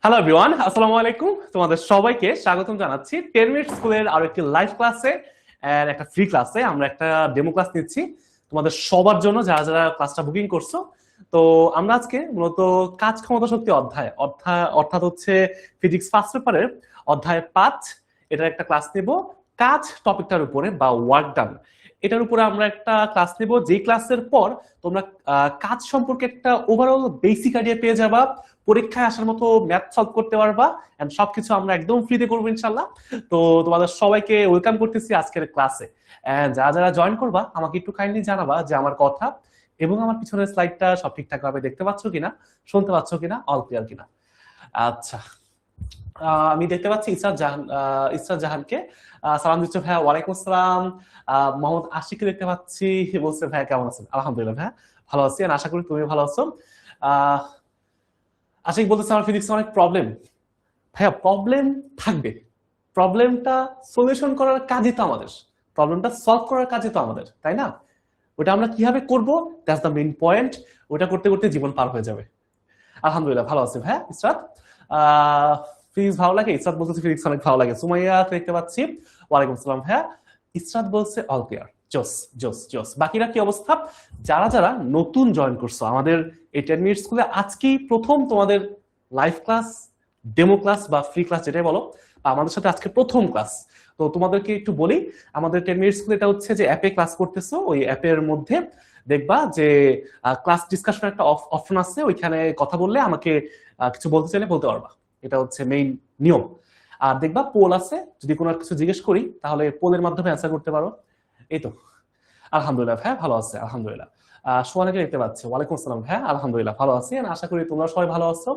Hello everyone, আসসালামু আলাইকুম। তোমাদের সবাইকে স্বাগতম জানাচ্ছি 10 মিনিট স্কুলের আরো একটি লাইভ ক্লাসে, আর একটা ফ্রি ক্লাসে। আমরা একটা ডেমো ক্লাস নিচ্ছি তোমাদের সবার জন্য, যারা যারা ক্লাসটা বুকিং করছো। তো আমরা আজকে মূলত কাজ ক্ষমতা শক্তি অর্থাৎ হচ্ছে ফিজিক্স ফার্স্ট পেপারের অধ্যায় 5 এটার একটা ক্লাস নেব। কাজ টপিকটার উপরে বা ওয়ার্ক ডান এটার উপরে আমরা একটা ক্লাস নেব, যে ক্লাসের পর তোমরা কাজ সম্পর্কে একটা ওভারঅল বেসিক আইডিয়া পেয়ে যাবা, পরীক্ষায় আসার মতো ম্যাথ সলভ করতে পারবা, এন্ড সবকিছু আমরা একদম ফ্রিতে করবো ইনশাল্লাহ। তো তোমাদের সবাইকে ওয়েলকাম করতেছি আজকের ক্লাসে। এন্ড যারা যারা জয়েন করবা আমাকে একটু কাইন্ডলি জানাবা যে আমার কথা এবং আমার পিছনের স্লাইডটা সব ঠিকঠাক ভাবে দেখতে পাচ্ছ কিনা, শুনতে পাচ্ছ কিনা, অল ক্লিয়ার কিনা। আচ্ছা, আমি দেখতে পাচ্ছি ইসরাত জাহানকে সালাম দিচ্ছ ভাইয়া। ওয়ালাইকুম আসসালাম। মোহাম্মদ আশিককে দেখতে পাচ্ছি, বলছে ভাইয়া কেমন আছেন? আলহামদুলিল্লাহ ভাইয়া ভালো আছি, আশা করি তুমি ভালো আছো। আশিক বলতেছে আমার ফিজিক্সে অনেক প্রবলেম। ভাইয়া প্রবলেম থাকবে, প্রবলেমটা সলিউশন করার কাজই তো আমাদের, প্রবলেমটা সলভ করার কাজই তো আমাদের, তাই না? ওটা আমরা কিভাবে করবো, দ্যাটস দ্য মেইন পয়েন্ট। ওটা করতে করতে জীবন পার হয়ে যাবে। আলহামদুলিল্লাহ ভালো আছে ভাইয়া। ইসরাত ফিজিক্স ভালো লাগে? ইসরাত বলতেছে ফিজিক্স অনেক ভালো লাগে। সুমাইয়া দেখতে পাচ্ছি, ওয়ালাইকুম আসসালাম ভাইয়া। ইসরাত বলছে অল ক্লিয়ার। জোস জোস জোস। বাকিরা কি অবস্থা? যারা যারা নতুন জয়েন করছো আমাদের এই 10 মিনিট স্কুলে, আজকেই প্রথম তোমাদের লাইভ ক্লাস, ডেমো ক্লাস বা ফ্রি ক্লাস যেটাই বলো, আমাদের সাথে আজকে প্রথম ক্লাস। তো তোমাদেরকে একটু বলি, আমাদের 10 মিনিট স্কুল এটা হচ্ছে যে অ্যাপে ক্লাস করতেছো, ওই অ্যাপের মধ্যে দেখবা যে ক্লাস ডিসকাশন একটা অপশন আছে, ওইখানে কথা বললে আমাকে কিছু বলতে চাইলে বলতে পারবা। এটা হচ্ছে মেইন নিয়ম। আর দেখবা পোল আছে, যদি কোনো কিছু জিজ্ঞেস করি তাহলে পোলের মাধ্যমে অ্যান্সার করতে পারো। এই তো। আলহামদুলিল্লাহ ভাইয়া ভালো আছে, আলহামদুলিল্লাহ। সোহানাকে দেখতে পাচ্ছি, ওয়ালাইকুম আসসালাম ভাইয়া। আলহামদুলিল্লাহ ভালো আছি, আশা করি তোমরা সবাই ভালো আছো,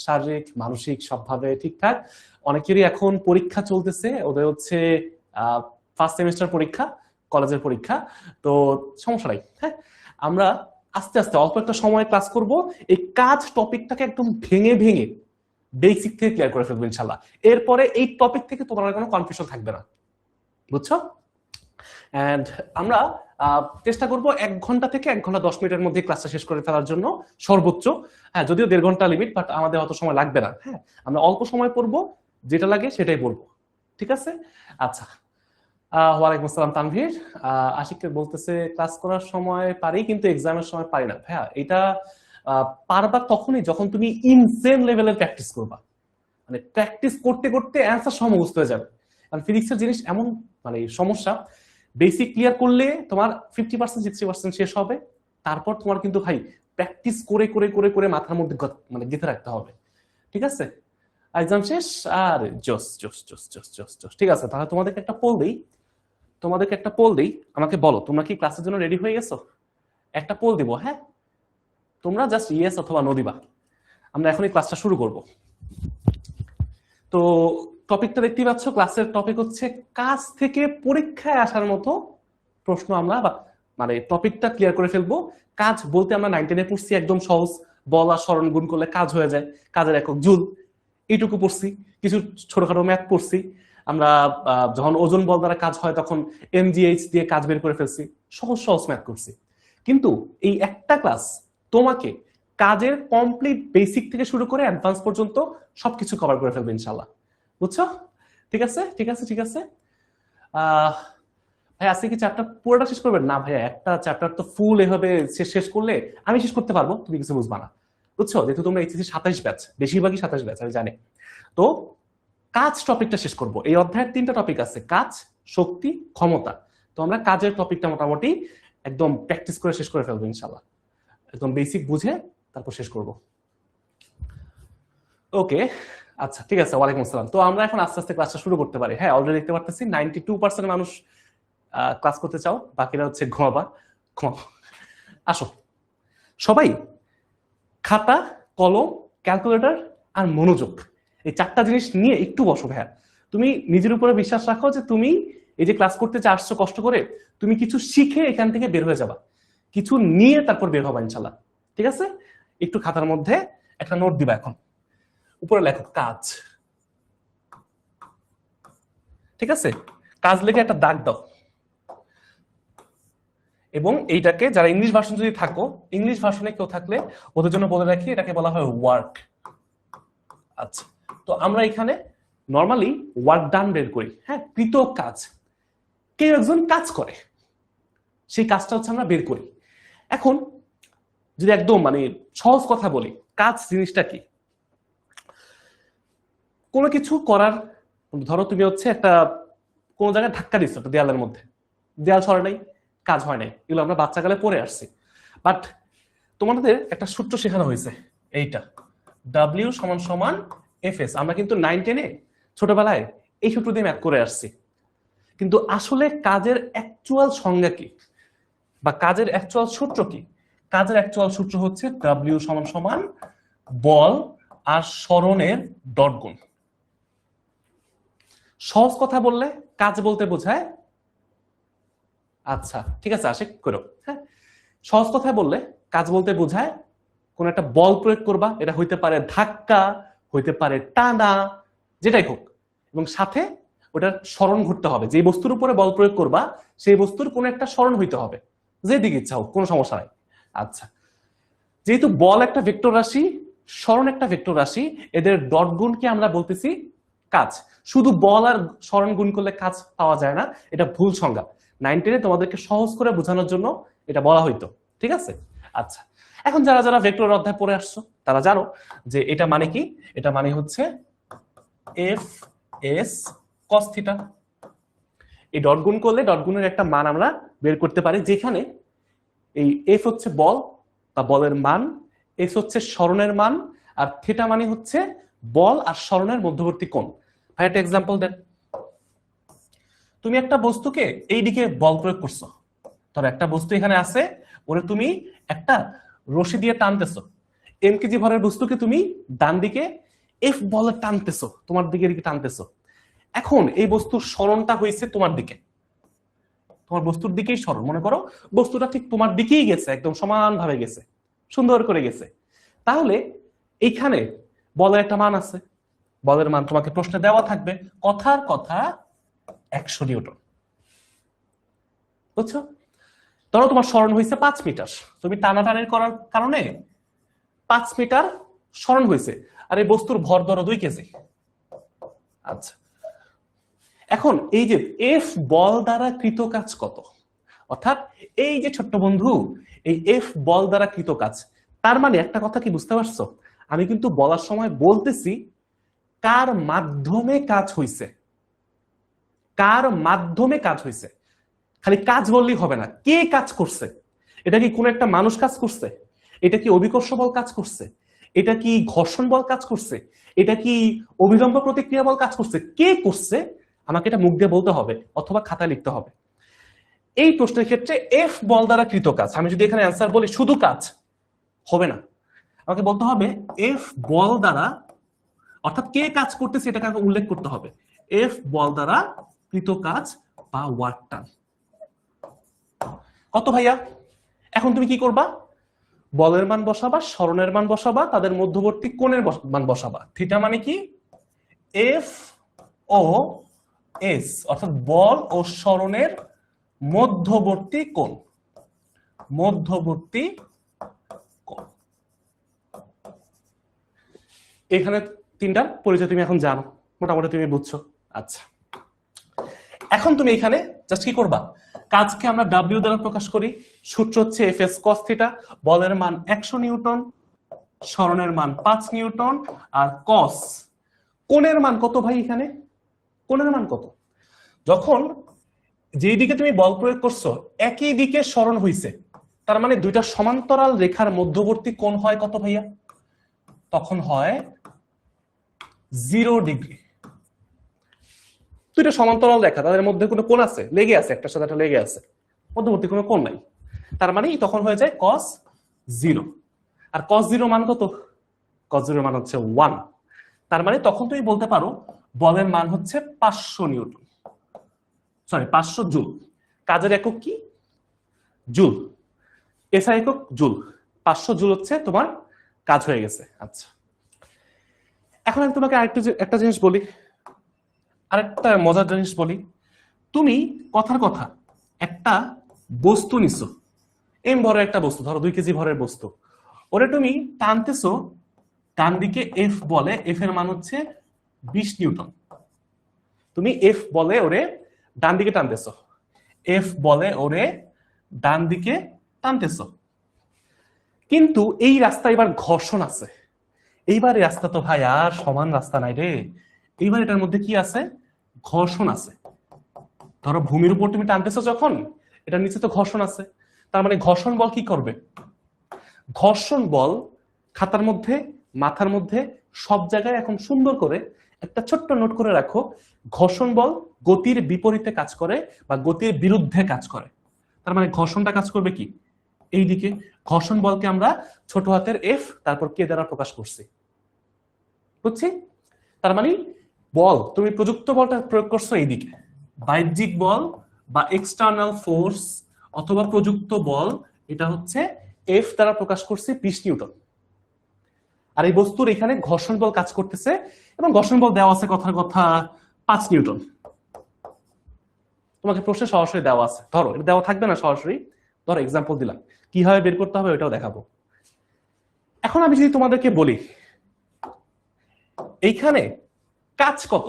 শারীরিক মানসিক সবভাবে ঠিকঠাক। অনেকেরই এখন পরীক্ষা চলতেছে, ওদের হচ্ছে ফার্স্ট সেমিস্টার পরীক্ষা, কলেজের পরীক্ষা। তো সমস্যা নাই, হ্যাঁ। আমরা আস্তে আস্তে অল্প একটা সময় ক্লাস করব, এই কাজ টপিকটাকে একদম ভেঙে ভেঙে বেসিক থেকে ক্লিয়ার করে ফেলবো ইনশাল্লাহ। এরপরে এই টপিক থেকে তোমার কোনো কনফিউশন থাকবে না, বুঝছো? এন্ড আমরা চেষ্টা করব 1 ঘন্টা থেকে 1 ঘন্টা 10 মিনিটের মধ্যে ক্লাসটা শেষ করে ফেলার জন্য সর্বোচ্চ। হ্যাঁ, যদিও 1.5 ঘন্টা লিমিট, বাট আমাদের অত সময় লাগবে না। হ্যাঁ, আমরা অল্প সময় পড়বো, যেটা লাগে সেটাই বলবো, ঠিক আছে? আচ্ছা, ওয়ালাইকুম আসসালাম তানভীর। আশিককে বলতেছে ক্লাস করার সময় পারি কিন্তু এক্সামের সময় পারি না। ভাইয়া এটা পারবা তখনই যখন তুমি ইনসেন লেভেলের প্র্যাকটিস করবা, মানে প্র্যাকটিস করতে করতে অ্যান্সার সমস্ত হয়ে যাবে। কারণ ফিজিক্সের জিনিস এমন মানে সমস্যা, বেসিক ক্লিয়ার করলে তোমার 50% 60% শেষ হবে। তারপর তোমার কিন্তু ভাই প্র্যাকটিস করে করে করে করে মাথার মধ্যে মানে গেঁথে রাখতে হবে, ঠিক আছে? এক্সাম শেষ আর জোস জোস জোস জোস জোস জোস। ঠিক আছে, তাহলে তোমাদেরকে একটা পোল দিই, আমাকে বলো তোমরা কি ক্লাসের জন্য রেডি হয়ে গেছো? একটা পোল দিব, হ্যাঁ, তোমরা জাস্ট ইয়েস অথবা নো দিবা। আমরা এখনই ক্লাসটা শুরু করব। তো টপিকটা দেখতেই পাচ্ছ, ক্লাসের টপিক হচ্ছে কাজ থেকে পরীক্ষায় আসার মতো প্রশ্ন। আমরা মানে টপিকটা ক্লিয়ার করে ফেলবো। কাজ বলতে আমরা 9-10-এ পড়ছি, একদম সহজ, বল আর স্মরণ গুণ করলে কাজ হয়ে যায়, কাজের একক জুল, এইটুকু পড়ছি। কিছু ছোটখাটো ম্যাথ পড়ছি আমরা, যখন ওজন বল দ্বারা কাজ হয় তখন এমজিএইচ দিয়ে কাজ বের করে ফেলছি, সহজ সহজ ম্যাথ করছি। কিন্তু এই একটা ক্লাস তোমাকে কাজের কমপ্লিট বেসিক থেকে শুরু করে অ্যাডভান্স পর্যন্ত সবকিছু কভার করে ফেলবে ইনশাল্লাহ, বুঝছো? ঠিক আছে ঠিক আছে ঠিক আছে। ভাই আজকে কি চ্যাপ্টার পুরোটা শেষ করবেন? না ভাইয়া, একটা চ্যাপ্টার তো ফুল এভাবে শেষ করলে আমি শেষ করতে পারবো, তুমি কিছু বুঝবা না, বুঝছো? যেহেতু তোমরা এইচএসসি 27 ব্যাচ, বেশিরভাগই 27 ব্যাচ আমি জানি। তো কাজ টপিকটা শেষ করব। এই অধ্যায়ের 3টা টপিক আছে, কাজ, শক্তি, ক্ষমতা। তো আমরা কাজের টপিকটা মোটামুটি একদম প্র্যাকটিস করে শেষ করে ফেলবো ইনশাল্লাহ, একদম বেসিক বুঝে তারপর শেষ করব। ওকে, আচ্ছা ঠিক আছে। ওয়ালাইকুম আসসালাম। তো আমরা এখন আস্তে আস্তে ক্লাসটা শুরু করতে পারি। হ্যাঁ, অলরেডি দেখতে পারতেছি 92% মানুষ ক্লাস করতে চাও, বাকিরা হচ্ছে ঘুমাবা। আসো সবাই, খাতা, কলম, ক্যালকুলেটর আর মনোযোগ, এই 4টা জিনিস নিয়ে একটু বসো। ভাইয়া তুমি নিজের উপরে বিশ্বাস রাখো যে তুমি এই যে ক্লাস করতে আসছো কষ্ট করে, তুমি কিছু শিখে এখান থেকে বের হয়ে যাবা, কিছু নিয়ে তারপর বের হবা ইনশাল্লাহ, ঠিক আছে? একটু খাতার মধ্যে একটা নোট দিবা, এখন উপরে লেখো কাজ, ঠিক আছে? কাজ লিখে একটা দাগ দাও, এবং এইটাকে যারা ইংলিশ ভার্সন যদি থাকো, ইংলিশ ভার্সনে কেউ থাকলে ওদের জন্য বলে রাখি, এটাকে বলা হয় ওয়ার্ক। আচ্ছা, তো আমরা এখানে নর্মালি ওয়ার্ক ডান বের করি, হ্যাঁ, কৃত কাজ, কেউ একজন কাজ করে, সেই কাজটা হচ্ছে আমরা বের করি। এখন যদি একদম মানে সহজ কথা বলি, কাজ জিনিসটা কি? কোনো কিছু করার, ধরো তুমি হচ্ছে একটা কোন জায়গায় ধাক্কা দিচ্ছ একটা দেয়ালের মধ্যে, দেয়াল সরে নাই, কাজ হয় নাই, এগুলো আমরা বাচ্চাকালে পড়ে আসছি। বাট তোমাদের একটা সূত্র শেখানো হয়েছে, এইটা W সমান সমান FS। আমরা কিন্তু 9-10-এ ছোটবেলায় এই সূত্র দিয়ে ম্যাথ করে আসছি, কিন্তু আসলে কাজের অ্যাকচুয়াল সংজ্ঞা কি বা কাজের অ্যাকচুয়াল সূত্র কি? কাজের অ্যাকচুয়াল সূত্র হচ্ছে W সমান সমান বল আর সরণের ডট গুণ। সহজ কথা বললে কাজ বলতে বোঝায়, আচ্ছা ঠিক আছে আশিক করো, হ্যাঁ, সহজ কথায় বললে কাজ বলতে বোঝায় কোন একটা বল প্রয়োগ করবা, এটা হইতে পারে ধাক্কা, হইতে পারে টানা, যেটাই হোক, এবং সাথে ওটার সরণ ঘটতে হবে। যে বস্তুর উপরে বল প্রয়োগ করবা সেই বস্তুর কোন একটা সরণ হইতে হবে, যেদিকে ইচ্ছা হোক, কোনো সমস্যা নাই। আচ্ছা, যেহেতু বল একটা ভেক্টর রাশি, সরণ একটা ভেক্টর রাশি, এদের ডট গুণকে আমরা বলতেছি কাজ। শুধু বল আর সরণ গুণ করলে কাজ পাওয়া যায় না, এটা ভুল সংজ্ঞা। 9-10-এ তোমাদেরকে সহজ করে বোঝানোর জন্য এটা বলা হইতো, ঠিক আছে? আচ্ছা, এখন যারা যারা ভেক্টর অধ্যায় পড়ে আসছো তারা জানো যে এটা মানে কি। এটা মানে হচ্ছে FS cos থিটা। এই ডট গুণ করলে ডট গুণের একটা মান আমরা বের করতে পারি, যেখানে এই F হচ্ছে বল বা বলের মান, S হচ্ছে সরণের মান, আর থিটা মানে হচ্ছে বল আর সরণের মধ্যবর্তী কোণ। ভাই একটা এক্সাম্পল দেন। তুমি একটা বস্তুকে এই দিকে বল প্রয়োগ করছো, ধরো একটা বস্তু এখানে আছে, ওরে তুমি একটা রশি দিয়ে টানতেছো, m কেজি ভরের বস্তুকে তুমি ডান দিকে F বলে টানতেছো, তোমার দিকে টানতেছো। এখন এই বস্তুর সরণটা হয়েছে তোমার দিকে, তোমার বস্তুর দিকেই সরণ, মনে করো বস্তুটা ঠিক তোমার দিকেই গেছে, একদম সমান ভাবে গেছে, সুন্দর করে গেছে। তাহলে এইখানে বলের একটা মান আছে, বলের মান তোমাকে প্রশ্নে দেওয়া থাকবে, কথার কথা 100 নিউটন, বুঝছো? ধরো তোমার সরণ হয়েছে 5 মিটার, তুমি টানাটানি করার কারণে 5 মিটার সরণ হয়েছে, আর এই বস্তুর ভর ধরো 2 কেজি। আচ্ছা, এখন এই যে F বল দ্বারা কৃত কাজ কত, অর্থাৎ এই যে ছোট্ট বন্ধু, এই F বল দ্বারা কৃত কাজ, তার মানে একটা কথা কি বুঝতে পারছো? আমি কিন্তু বলার সময় বলতেছি কার মাধ্যমে কাজ হইছে, কার মাধ্যমে কাজ হইছে। খালি কাজ বললেই হবে না, কে কাজ করছে। এটা কি কোনো একটা মানুষ কাজ করছে? এটা কি অভিকর্ষ বল কাজ করছে? এটা কি ঘর্ষণ বল কাজ করছে? এটা কি অভিলম্ব প্রতিক্রিয়া বল কাজ করছে? কে করছে আমাকে এটা মুখ দিয়ে বলতে হবে অথবা খাতায় লিখতে হবে। এই প্রশ্নের ক্ষেত্রে F বল দ্বারা কৃত কাজ, আমি যদি এখানে অ্যান্সার বলি শুধু কাজ, হবে না, আমাকে বলতে হবে F বল দ্বারা, অর্থাৎ কে কাজ করতেছে এটাকে আমাকে উল্লেখ করতে হবে, F বল দ্বারা কৃত কাজ বা ওয়ার্ক ডান কত ভাইয়া। এখন তুমি কি করবা? বলের মান বসাবা, সরণের মান বসাবা, তাদের মধ্যবর্তী কোণের মান বসাবা। থিটা মানে কি? F ও S, অর্থাৎ বল ও সরণের মধ্যবর্তী কোণ, মধ্যবর্তী কোণ। এখানে তিনটার পরিচয় তুমি এখন জানো, মোটামুটি তুমি বুঝছো। আচ্ছা, এখন তুমি এখানে জাস্ট কি করবা? কাজকে আমরা W দ্বারা প্রকাশ করি, সূত্র হচ্ছে FS cos থিটা, বলের মান 100 নিউটন, সরণের মান 5 নিউটন, আর cos কোণের মান কত ভাই? এখানে কোণের মান কত? যখন যেই দিকে তুমি বল প্রয়োগ করছো একই দিকে সরণ হইছে, তার মানে দুইটা সমান্তরাল রেখার মধ্যবর্তী কোণ হয় কত ভাইয়া? তখন হয় 0 ডিগ্রি। দুইটা সমান্তরাল রেখা, তাদের মধ্যে কোনো কোণ আছে? লেগে আছে, একটার সাথে একটা লেগে আছে, মধ্যবর্তী কোনো কোণ নাই, তার মানে তখন হয়ে যায় cos 0। আর cos 0 মান কত? cos 0 মান হচ্ছে 1। তার মানে তখন তুমি বলতে পারো বলের মান হচ্ছে 500 নিউটন, সরি 500 জুল। কাজের একক কি? জুল। এসআই একক জুল। 500 জুল হচ্ছে তোমার কাজ হয়ে গেছে। আচ্ছা, এখন আমি তোমাকে একটা জিনিস বলি, আরেকটা মজার জিনিস বলি। তুমি কথার কথা একটা বস্তু নিছো, এম ভরের একটা বস্তু, ধরো 2 কেজি ভরের বস্তু, ওরে তুমি টানতেছো ডান দিকে এফ বলে, এফ এর মান হচ্ছে 20 নিউটন। তুমি এফ বলে ওরে ডান দিকে টানতেছো, এফ বলে ওরে ডান দিকে টানতেছো, কিন্তু এই রাস্তা এবার ঘর্ষণ আছে। এইবার এই রাস্তা তো ভাই আর সমান রাস্তা নাই রে, এইবার এটার মধ্যে কি আছে? ঘর্ষণ আছে। ধরো ভূমির উপর তুমি টানতেছো যখন, এটার নিচে তো ঘর্ষণ আছে, তার মানে ঘর্ষণ বল কি করবে? ঘর্ষণ বল খাতার মধ্যে, মাথার মধ্যে, সব জায়গায় এখন সুন্দর করে একটা ছোট্ট নোট করে রাখো। ঘর্ষণ বল গতির বিপরীতে কাজ করে বা গতির বিরুদ্ধে কাজ করে। তার মানে ঘর্ষণটা কাজ করবে কি? এই দিকে। ঘর্ষণ বলকে আমরা ছোট হাতের এফ তারপর কে দ্বারা প্রকাশ করছি, বুঝছি? তার মানে বল, তুমি প্রযুক্ত বলটা প্রয়োগ করছো এইদিকে। বাহ্যিক বল বা এক্সটার্নাল ফোর্স অথবা প্রযুক্ত বল, এটা হচ্ছে এফ দ্বারা প্রকাশ করছি 20 নিউটন। আর এই বস্তুর এখানে ঘর্ষণ বল কাজ করতেছে, এবং ঘর্ষণ বল দেওয়া আছে কথার কথা 5 নিউটন। তোমাকে প্রশ্নে সরাসরি দেওয়া আছে, ধরো এটা দেওয়া থাকবে না সরাসরি, ধরো এক্সাম্পল দিলাম, কিভাবে বের করতে হবে ওটাও দেখাবো। এখন আমি যদি তোমাদেরকে বলি এইখানে কাজ কত,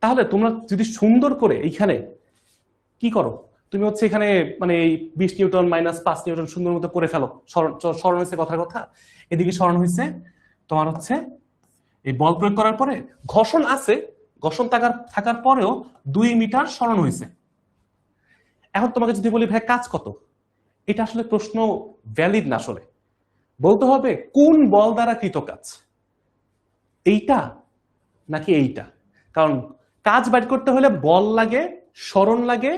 তাহলে তোমরা যদি সুন্দর করে এইখানে কি করো, তুমি হচ্ছে এখানে মানে এই 20 নিউটন মাইনাস 5 নিউটন সুন্দর মতো করে ফেলো। স্মরণ হয়েছে কথার কথা, এদিকে স্মরণ হয়েছে তোমার হচ্ছে এই বল প্রয়োগ করার পরে ঘর্ষণ আছে, ঘর্ষণ থাকার পরেও 2 মিটার স্মরণ হয়েছে। এখন তোমাকে যদি বলি ভাই কাজ কত, এটা আসলে প্রশ্ন ভ্যালিড না। আসলে বলতে হবে কোন বল দ্বারা কৃত কাজ, এইটা নাকি এইটা। কারণ কাজ বাইর করতে হলে বল লাগে, স্মরণ লাগে,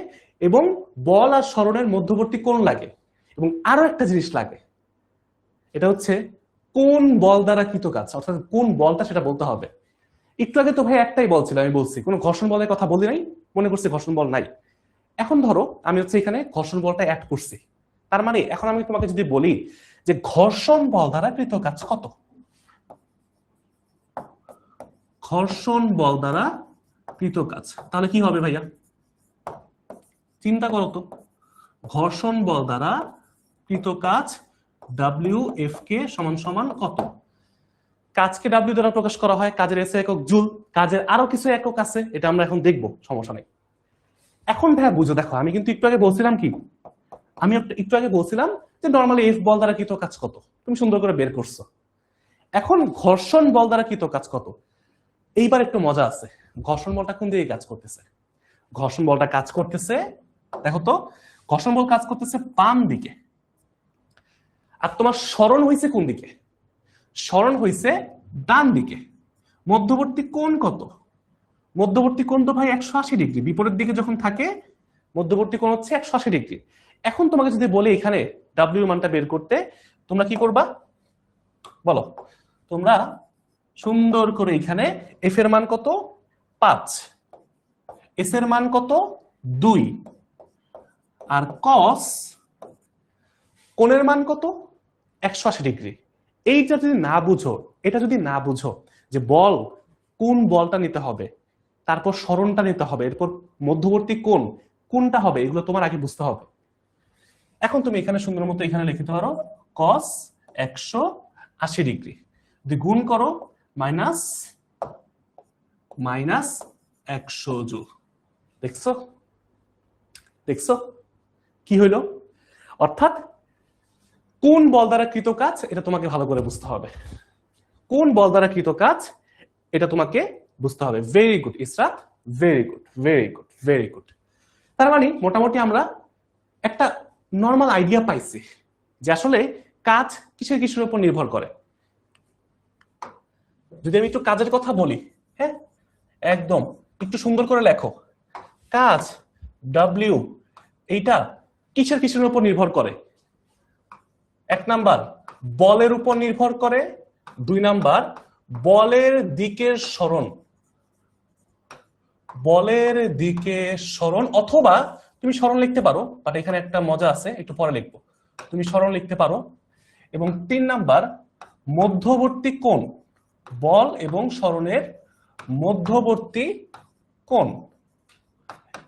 এবং বল আর স্মরণের মধ্যবর্তী কোণ লাগে, এবং আরো একটা জিনিস লাগে, এটা হচ্ছে কোন বল দ্বারা কৃত কাজ, অর্থাৎ কোন বলটা সেটা বলতে হবে। একটু আগে তো ভাই একটাই বল ছিল, আমি বলছি কোনো ঘর্ষণ বলের কথা বলি নাই, মনে করছি ঘর্ষণ বল নাই। এখন ধরো আমি হচ্ছে এখানে ঘর্ষণ বলটা অ্যাড করছি, তার মানে এখন আমি তোমাকে যদি বলি যে ঘর্ষণ বল দ্বারা কৃত কাজ কত, ঘর্ষণ বল দ্বারা কৃত কাজ, তাহলে কি হবে ভাইয়া? চিন্তা করো তো, ঘর্ষণ বল দ্বারা কৃত কাজ WF কে সমান সমান কত? কাজকে W দ্বারা প্রকাশ করা হয়, কাজের এসে একক জুল, কাজের আরো কিছু একক আছে, এটা আমরা এখন দেখবো, সমস্যা নেই। এখন ভাইয়া বুঝো, দেখো আমি কিন্তু একটু আগে বলছিলাম কি, আমি একটু আগে বলছিলাম যে নর্মালি এফ বল দ্বারা কৃত কাজ কত, তুমি সুন্দর করে বের করছো। এখন ঘর্ষণ বল দ্বারা কৃত কাজ কত, এইবার একটু মজা আছে। ঘর্ষণ বলটা কোন দিকে কাজ করতেছে? ঘর্ষণ বলটা কাজ করতেছে, দেখো তো, ঘর্ষণ বল কাজ করতেছে বাম দিকে। আর তোমার স্মরণ হইছে কোন দিকে? স্মরণ হইছে ডান দিকে। মধ্যবর্তী কোণ কত? মধ্যবর্তী কোণ তো ভাই 180 ডিগ্রি, বিপরীত দিকে যখন থাকে মধ্যবর্তী কোণ হচ্ছে 180 ডিগ্রি। এখন তোমাকে যদি বলে এখানে ডাব্লিউ মানটা বের করতে, তোমরা কি করবা বলো? তোমরা সুন্দর করে এখানে এফ এর মান কত? 5, এস এর মান কত? 2, আর কস কোণের মান কত? 180 ডিগ্রি। এইটা যদি না বুঝো, এটা যদি না বুঝো যে বল কোন বলটা নিতে হবে, তারপর স্মরণটা নিতে হবে, এরপর মধ্যবর্তী কোণ কোনটা হবে, এগুলো তোমার আগে বুঝতে হবে। এখন তুমি এখানে সুন্দর মতো এখানে লিখতে পারো কস 180 ডিগ্রি, যদি গুণ করো মাইনাস 100 জুল। দেখছো দেখছো কি হইলো? অর্থাৎ কোন বল দ্বারা কৃত কাজ এটা তোমাকে ভালো করে বুঝতে হবে, কোন বল দ্বারা কৃত কাজ এটা তোমাকে বুঝতে হবে। Very good Israt, very good, very good, very good. তার মানে মোটামুটি আমরা একটা নর্মাল আইডিয়া পাইছি যে আসলে কাজ কিসের কিসের উপর নির্ভর করে। যদি আমি একটু কাজের কথা বলি, হ্যাঁ একদম একটু সুন্দর করে লেখো, কাজ ডাব্লিউ এইটা কিসের কিসের উপর নির্ভর করে? 1 নাম্বার বলের উপর নির্ভর করে, 2 নাম্বার বলের দিকের সরণ, বলের দিকে সরণ, অথবা তুমি সরণ লিখতে পারো, বাট এখানে একটা মজা আছে, একটু পরে লিখবো, তুমি সরণ লিখতে পারো। এবং 3 নাম্বার মধ্যবর্তী কোণ, বল এবং সরণের মধ্যবর্তী কোণ।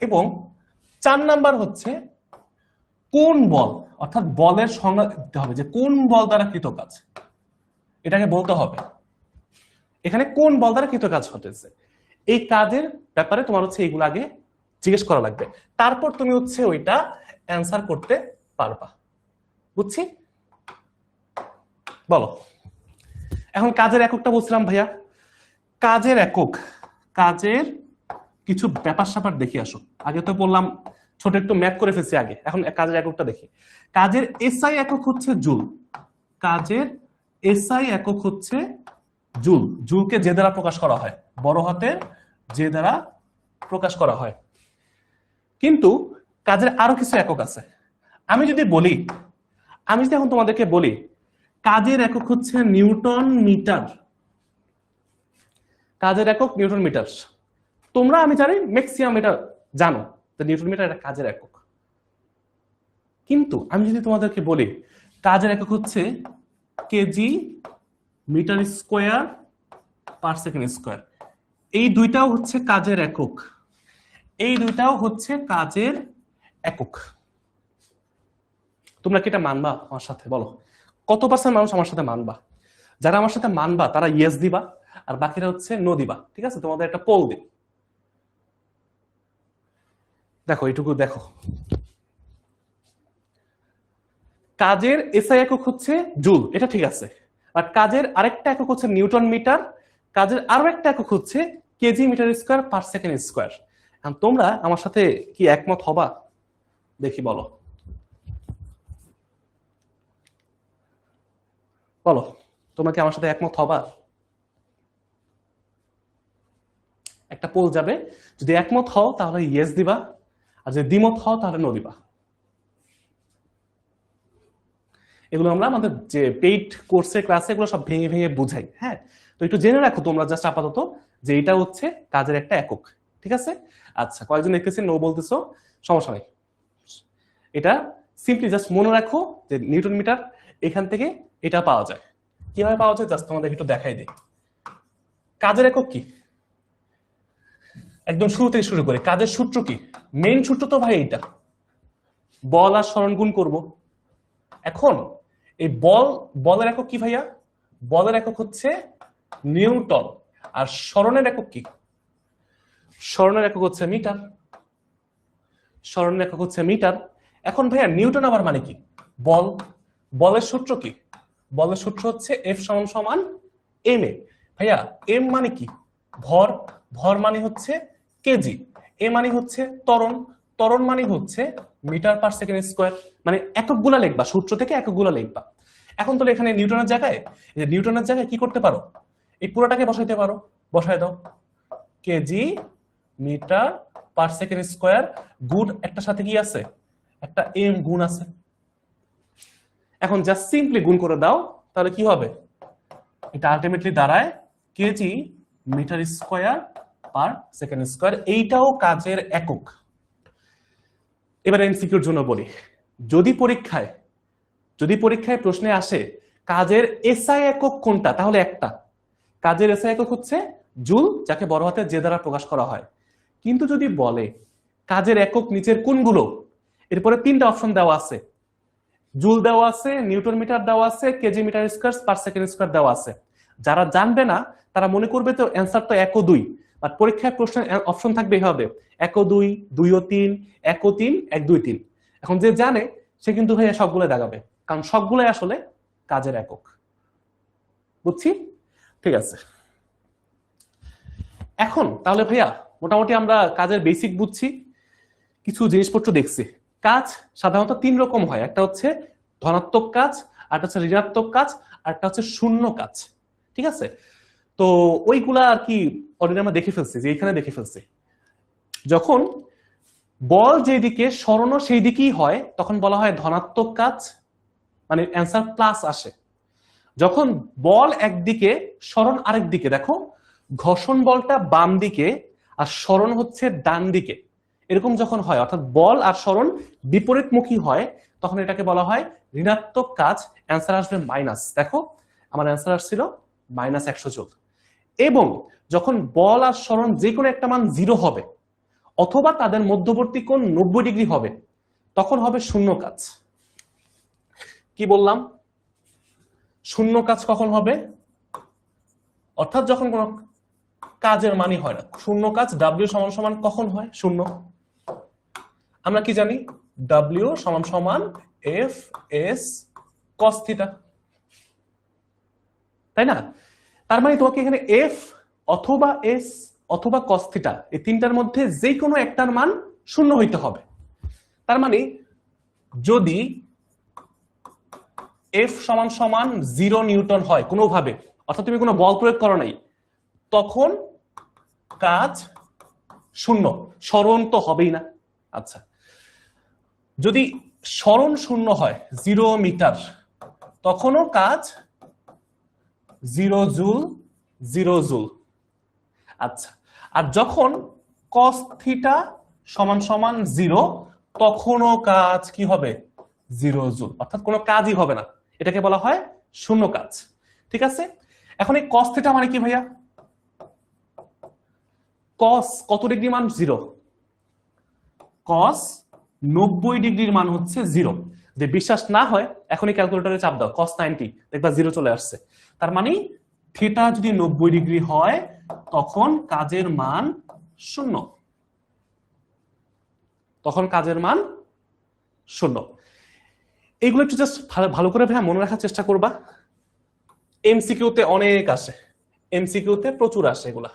এবং 4 নাম্বার হচ্ছে কোন বল, অর্থাৎ বলের সংজ্ঞা দিতে হবে যে কোন বল দ্বারা কৃত কাজ। এটাকে বলতে হবে এখানে কোন বল দ্বারা কৃত কাজ ঘটেছে। এই কাজের ব্যাপারে তোমার হচ্ছে এইগুলো আগে জিজ্ঞেস করা লাগবে, তারপর তুমি হচ্ছে ওইটা অ্যান্সার করতে পারবা। বুঝছি? বলো এখন কাজের এককটা বলছিলাম ভাইয়া, কাজের একক, কাজের কিছু ব্যাপার স্যাপার দেখি আসো। আগে তো বললাম ছোট একটু ম্যাপ করে ফেলছি আগে, এখন কাজের এককটা দেখি। কাজের এসআই একক হচ্ছে জুল। কাজের এসআই একক হচ্ছে জুল। জুলকে যে দ্বারা প্রকাশ করা হয়, বড় হাতের যে দ্বারা প্রকাশ করা হয়। কিন্তু কাজের আরো কিছু একক আছে। আমি যদি এখন তোমাদেরকে বলি কাজের একক হচ্ছে নিউটন মিটার, কাজের একক নিউটন মিটার, তোমরা আমি জানি ম্যাক্সিমাম এটা জানো যে নিউটন মিটার এটা কাজের একক। কিন্তু আমি যদি তোমাদেরকে বলি কাজের একক হচ্ছে KG metre square per second square, এই দুইটাও হচ্ছে কাজের একক, এই দুইটাও হচ্ছে কাজের একক। তোমরা কি এটা মানবা আমার সাথে? বলো কত পার্সেন্ট মানুষ আমার সাথে মানবা? যারা আমার সাথে মানবা তারা ইয়েস দিবা, আর বাকিরা হচ্ছে নো দিবা। ঠিক আছে, তোমাদের একটা পোল দিই। দেখো এইটুকু দেখো, কাজের এসআই একক হচ্ছে জুল, এটা ঠিক আছে। আর কাজের আরেকটা একক হচ্ছে নিউটন মিটার, কাজের আরো একটা একক হচ্ছে KG metre square per second square. তোমরা আমার সাথে কি একমত হবা? দেখি বলো, বলো তোমরা কি আমার সাথে একমত হবা? একটা পোল যাবে, যদি একমত হও তাহলে ইয়েস দিবা, আর যদি দ্বিমত হও তাহলে নো দিবা। এগুলো আমরা আমাদের যে পেইড কোর্সের ক্লাসে এগুলো সব ভেঙে ভেঙে বুঝাই। হ্যাঁ, তো একটু জেনে রাখো তোমরা জাস্ট আপাতত যে এটা হচ্ছে কাজের একটা একক। ঠিক আছে, আচ্ছা কয়েকজন দেখতেছি নো বলতেছো, সমস্যা নেই। এটা সিম্পলি জাস্ট মনে রাখো যে নিউটন মিটার এখান থেকে এটা পাওয়া যায়। কিভাবে পাওয়া যায় জাস্ট তোমাদের একটু দেখাই দিই। কাজের একক কি, একদম শুরু থেকে শুরু করে কাজের সূত্র কি? মেইন সূত্র তো ভাই এইটা, বল আর সরণ গুণ করব। এখন এই বলের একক কি ভাইয়া? বলের একক হচ্ছে নিউটন, আর সরণের একক কি? সরণের একক হচ্ছে মিটার, সরণের একক হচ্ছে মিটার। এখন ভাইয়া নিউটন আবার মানে কি? বল। বলের সূত্র কি? বলের সূত্র হচ্ছে এফ সমান সমান এম এ। ভাইয়া এম মানে কি? ভর। ভর মানে হচ্ছে কেজি। এ মানে হচ্ছে ত্বরণ। ত্বরণ মানে হচ্ছে মিটার পার সেকেন্ড স্কোয়ার। মানে এককগুলা লিখবা, সূত্র থেকে এককগুলা লিখবা। এখন তো এখানে নিউটনের জায়গায়, নিউটনের জায়গায় কি করতে পারো? এই পুরোটাকে বসাইতে পারো, বসায় দাও KG metre per second square গুণ একটা সাথে কি আছে? একটা এম গুণ আছে। এখন জাস্ট সিম্পলি গুণ করে দাও, তাহলে কি হবে? এটা আলটিমেটলি দাঁড়ায় KG metre square per second square. এইটাও কাজের একক। এবার এমসিকিউর জন্য বলি, যদি পরীক্ষায় প্রশ্নে আসে কাজের এসআই একক কোনটা, তাহলে একটা কাজের এসআই একক হচ্ছে জুল, যাকে বড় হাতের যে দ্বারা প্রকাশ করা হয়। কিন্তু যদি বলে কাজের একক নিচের কোনগুলো, এরপরে তিনটা অপশন দেওয়া আছে, জুল দেওয়া আছে, নিউটন মিটার দেওয়া আছে, KG metre square per second square দেওয়া আছে। যারা জানবে না তারা মনে করবে তো অ্যান্সার তো 1 ও 2, বাট পরীক্ষায় প্রশ্নের অপশন থাকবে এইভাবে 1 ও 2, 2 ও 3, 1 ও 3, 1 2 3। এখন যে জানে সে কিন্তু ভাইয়া সবগুলো দাগাবে, কারণ সবগুলোই আসলে কাজের একক। বুঝছি? ঠিক আছে, এখন তাহলে ভাইয়া মোটামুটি আমরা কাজের বেসিক বুঝছি, কিছু জিনিসপত্র দেখছি। কাজ সাধারণত 3 রকম হয়, একটা হচ্ছে ধনাত্মক কাজ, আরেকটা হচ্ছে ঋণাত্মক কাজ, আর একটা হচ্ছে শূন্য কাজ। ঠিক আছে, তো ওইগুলা আর কি অলরেডি আমরা দেখে ফেলছি, যে এখানে দেখে ফেলছি। যখন বল যেদিকে সরণ সেই দিকেই হয় তখন বলা হয় ধনাত্মক কাজ, মানে অ্যান্সার প্লাস আসে। যখন বল একদিকে সরণ আরেক দিকে, দেখো ঘর্ষণ বলটা বাম দিকে আর সরণ হচ্ছে ডান দিকে, এরকম যখন হয়, অর্থাৎ বল আর সরণ বিপরীতমুখী হয়, তখন এটাকে বলা হয় ঋণাত্মক কাজ। অ্যান্সার আসবে মাইনাস। দেখো আমার অ্যান্সার আসছিল -100 জুল। এবং যখন বল আর সরণ যে কোনো একটা মান 0 হবে অথবা তাদের মধ্যবর্তী কোণ 90 ডিগ্রি হবে, তখন হবে শূন্য কাজ। কি বললাম? শূন্য কাজ কখন হবে? অর্থাৎ যখন কোনো কাজের মানই হয় না। শূন্য কাজ ডাব্লিউ সমান সমান কখন হয়? শূন্য। আমরা কি জানি? ডাব্লিউ সমান সমান এফ এস কস থিটা, তাই না? তার মানে তোমাকে এখানে এফ অথবা এস অথবা কস থিটা এই তিনটার মধ্যে যে কোনো একটার মান শূন্য হইতে হবে। তার মানে যদি এফ সমান সমান 0 নিউটন হয় কোনোভাবে, অর্থাৎ তুমি কোনো বল প্রয়োগ করো নাই, তখন কাজ শূন্য। সরণ তো হবেই না। আচ্ছা, যদি সরণ শূন্য হয় 0 মিটার, তখনও কাজ 0 জুল 0 জুল। আচ্ছা, আর যখন কস থিটা সমান সমান 0, তখনও কাজ কি হবে? 0 জুল, অর্থাৎ কোনো কাজই হবে না। এটাকে বলা হয় শূন্য কাজ। ঠিক আছে, এখন এই কস থিটা মানে কি ভাইয়া? কস কত ডিগ্রি মান? 0। কস 90 ডিগ্রির মান হচ্ছে 0। যে বিশ্বাস না হয় এখনই ক্যালকুলেটরে চাপ দাও, কস 90, দেখবা 0 চলে আসছে। তার মানে থিটা যদি 90 ডিগ্রি হয় তখন কাজের মান শূন্য। তখন কাজের মান শূন্য। এইগুলো একটু জাস্ট ভালো করে ভাইয়া মনে রাখার চেষ্টা করবা। এমসিকিউতে অনেক আসে, এমসিকিউতে প্রচুর আসে এগুলা,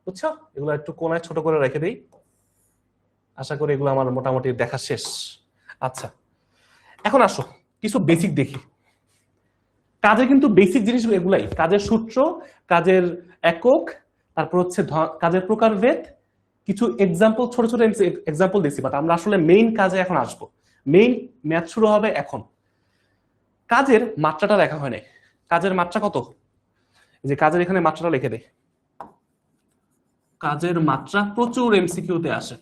বুঝছো? এগুলো একটু কোনায় ছোট করে রেখে দেই, আশা করি এগুলো আমার মোটামুটি দেখা শেষ। আচ্ছা, এখন আসো কিছু বেসিক দেখি। কাজের কিন্তু বেসিক জিনিস এগুলাই, কাজের সূত্র, কাজের একক, তারপর হচ্ছে কাজের প্রকারভেদ, কিছু এক্সাম্পল, ছোট ছোট এক্সাম্পল দিচ্ছি, বাট আমরা আসলে মেইন কাজে এখন আসবো। মেইন ম্যাথ শুরু হবে এখন। কাজের মাত্রাটা লেখা হয় নাই। কাজের মাত্রা কত? যে কাজের এখানে মাত্রাটা লিখে দেয়। কাজের মাত্রা প্রচুর এমসিকিউতে আসে,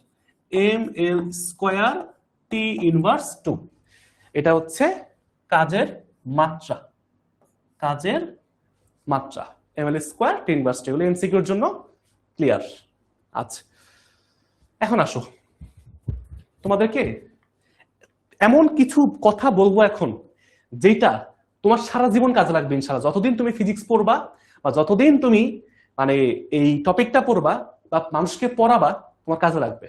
M L square T inverse 2। এটা হচ্ছে কাজের মাত্রা, কাজের মাত্রা M L square T inverse 2, এগুলো এমসিকিউর জন্য ক্লিয়ার। আচ্ছা, এখন আসো তোমাদেরকে এমন কিছু কথা বলবো এখন যেটা তোমার সারা জীবন কাজে লাগবে ইনশাআল্লাহ। যতদিন তুমি ফিজিক্স পড়বা বা যতদিন তুমি মানে এই টপিকটা পড়বা বা মানুষকে পড়াবা, তোমার কাজে লাগবে।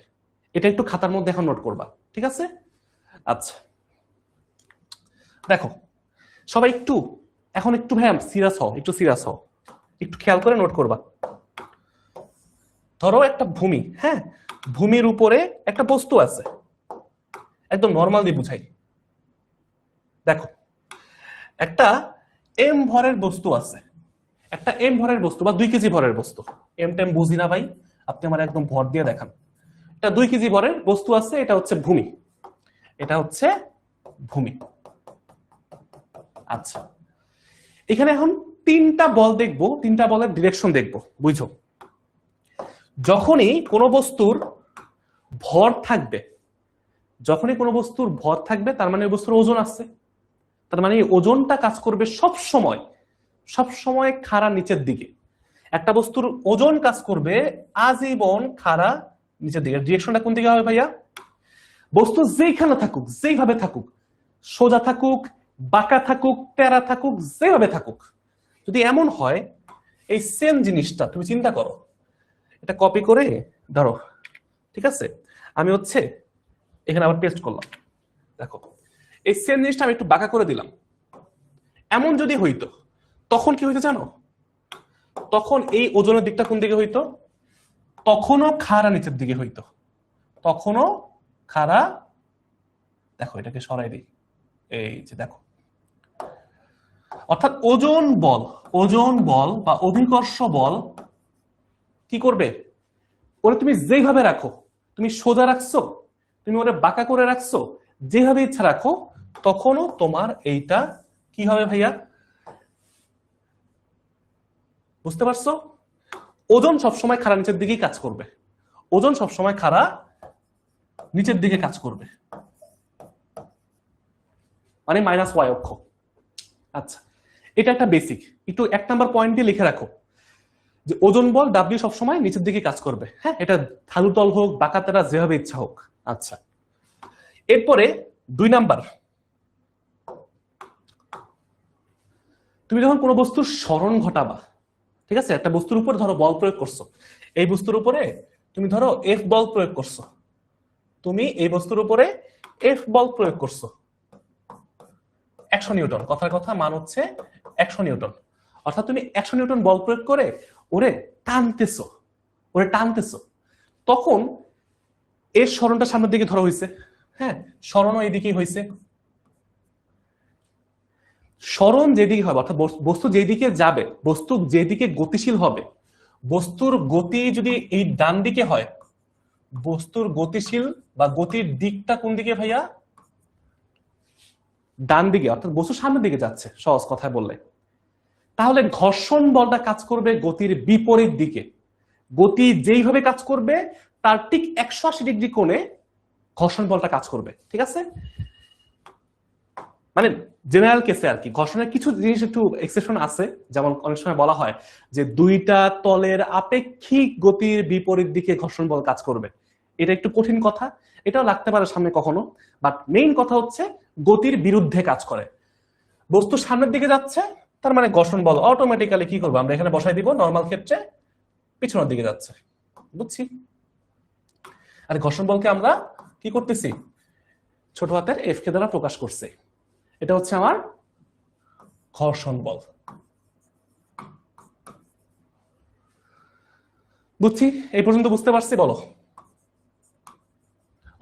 এটা একটু খাতার মধ্যে এখন নোট করবা, ঠিক আছে? আচ্ছা, দেখো সবাই একটু এখন একটু ভাই সিরিয়াস হও, একটু সিরিয়াস হও, একটু খেয়াল করে নোট করবা। ধরো একটা ভূমি, হ্যাঁ, ভূমির উপরে একটা বস্তু আছে, একদম নর্মাল দিয়ে বুঝাই। দেখো একটা এম ভরের বস্তু আছে, একটা এম ভরের বস্তু বা 2 কেজি ভরের বস্তু। এম টেম বুঝি না ভাই, আপনি আমার একদম ভর দিয়ে দেখান। এটা 2 কেজি ভরের বস্তু আছে, এটা হচ্ছে ভূমি, এটা হচ্ছে ভূমি। আচ্ছা, এখানে এখন 3টা বল দেখবো, 3টা বলের ডিরেকশন দেখবো, বুঝো। যখনই কোনো বস্তুর ভর থাকবে, যখনই কোনো বস্তুর ভর থাকবে তার মানে বস্তুর ওজন আছে। তার মানে ওজনটা কাজ করবে সব সময় খাড়া নিচের দিকে। একটা বস্তুর ওজন কাজ করবে আজীবন খাড়া নিচের দিকে। ডিরেকশনটা কোন দিকে হবে ভাইয়া? বস্তু যেখানে থাকুক, যেভাবে থাকুক, সোজা থাকুক, বাঁকা থাকুক, তেরা থাকুক, যেভাবে থাকুক, যদি এমন হয়, এই সেম জিনিসটা তুমি চিন্তা করো, এটা কপি করে ধরো, ঠিক আছে? আমি হচ্ছে এখানে আবার পেস্ট করলাম। দেখো এই সেম জিনিসটা আমি একটু বাঁকা করে দিলাম। এমন যদি হইতো তখন কি হইতো জানো? তখন এই ওজনের দিকটা কোন দিকে হইতো? তখনও খাড়া নিচের দিকে হইতো, তখনও খাড়া। দেখো এটাকে সরাই দিই, এই যে দেখো, অর্থাৎ ওজন বল বা অভিকর্ষ বল কি করবে? ওরে তুমি যেভাবে রাখো, তুমি সোজা রাখছো, তুমি ওরে বাঁকা করে রাখছো, যেভাবে ইচ্ছা রাখো, তখনও তোমার এইটা কি হবে ভাইয়া? বুঝতে পারছো? ওজন সবসময় খাড়া নিচের দিকেই কাজ করবে, ওজন সবসময় খাড়া নিচের দিকে কাজ করবে, মানে মাইনাস ওয়াই অক্ষ। আচ্ছা, এটা একটা বেসিক, একটু 1 নাম্বার পয়েন্ট দিয়ে লিখে রাখো যে ওজন বল ডাব্লিউ সবসময় নিচের দিকে কাজ করবে। হ্যাঁ, এটা ঢালু তল হোক, বাঁকা তেরা, যেভাবে ইচ্ছা হোক। আচ্ছা, এরপরে 2 নাম্বার, তুমি যখন কোনো বস্তুর স্মরণ ঘটাবা, ঠিক আছে, একটা বস্তুর উপর ধরো বল প্রয়োগ করছো, এই বস্তুর উপরে তুমি ধরো এফ বল প্রয়োগ করছো, তুমি এই বস্তুর উপরে এফ বল প্রয়োগ করছো 100 নিউটন, কথার কথা মান হচ্ছে 100 নিউটন। অর্থাৎ তুমি 100 নিউটন বল প্রয়োগ করে ওরে টানতেছো, তখন এর স্মরণটা সামনের দিকে ধরা হয়েছে, হ্যাঁ, স্মরণও এইদিকেই হয়েছে। স্মরণ যেদিকে হবে, অর্থাৎ বস্তু যেদিকে যাবে, বস্তু যেদিকে গতিশীল হবে, বস্তুর গতি যদি এই ডান দিকে হয়, বস্তুর গতিশীল বা গতির দিকটা কোন দিকে ভাইয়া? ডান দিকে, অর্থাৎ বস্তু সামনের দিকে যাচ্ছে সহজ কথায় বললে। তাহলে ঘর্ষণ বলটা কাজ করবে গতির বিপরীত দিকে। গতি যেইভাবে কাজ করবে তার ঠিক 180 ডিগ্রি কোণে ঘর্ষণ বলটা কাজ করবে, ঠিক আছে? মানে জেনারেল কেসে আর কি, ঘর্ষণের কিছু জিনিস একটু এক্সেপশন আছে, যেমন অনেক সময় বলা হয় যে দুইটা তলের আপেক্ষিক গতির বিপরীত দিকে ঘর্ষণ বল কাজ করবে। এটা একটু কঠিন কথা, এটাও লাগতে পারে সামনে কখনো, বাট মেইন কথা হচ্ছে গতির বিরুদ্ধে কাজ করে। বস্তু সামনের দিকে যাচ্ছে, তার মানে ঘর্ষণ বল অটোমেটিক্যালি কি করবো আমরা এখানে বসাই দিব, নর্মাল ক্ষেত্রে পিছনের দিকে যাচ্ছে, বুঝছি? আর ঘর্ষণ বলকে আমরা কি করতেছি? ছোট হাতের এফ কে দ্বারা প্রকাশ করছে। এটা হচ্ছে আমার ঘর্ষণ বল, বুঝছি? এই পর্যন্ত বুঝতে পারছি? বলো।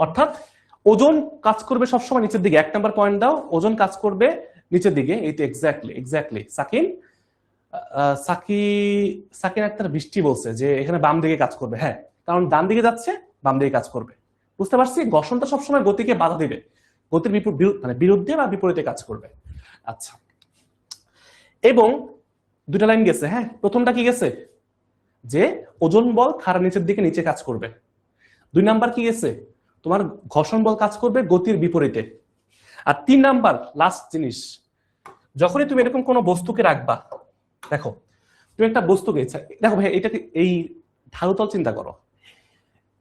অর্থাৎ ওজন কাজ করবে সবসময় নিচের দিকে, 1 নাম্বার পয়েন্ট দাও, ওজন কাজ করবে নিচের দিকে। এই তো এক্স্যাক্টলি সাকিন একটা বৃষ্টি বলছে যে এখানে বাম দিকে কাজ করবে, হ্যাঁ, কারণ ডান দিকে যাচ্ছে, বাম দিকে কাজ করবে। বুঝতে পারছি? ঘর্ষণটা সবসময় গতিকে বাধা দিবে, গতির মানে বিরুদ্ধে বা বিপরীতে কাজ করবে। আচ্ছা, এবং দুটা লাইন গেছে, হ্যাঁ, প্রথমটা কি গেছে? যে ওজন বল খাড়া নিচের দিকে নিচে কাজ করবে। 2 নাম্বার কি গেছে? তোমার ঘর্ষণ বল কাজ করবে গতির বিপরীতে। আর 3 নাম্বার লাস্ট জিনিস, যখনই তুমি এরকম কোনো বস্তুকে রাখবা, দেখো তুমি একটা বস্তুকে, দেখো ভাই এটা এই ঢালুতল চিন্তা করো,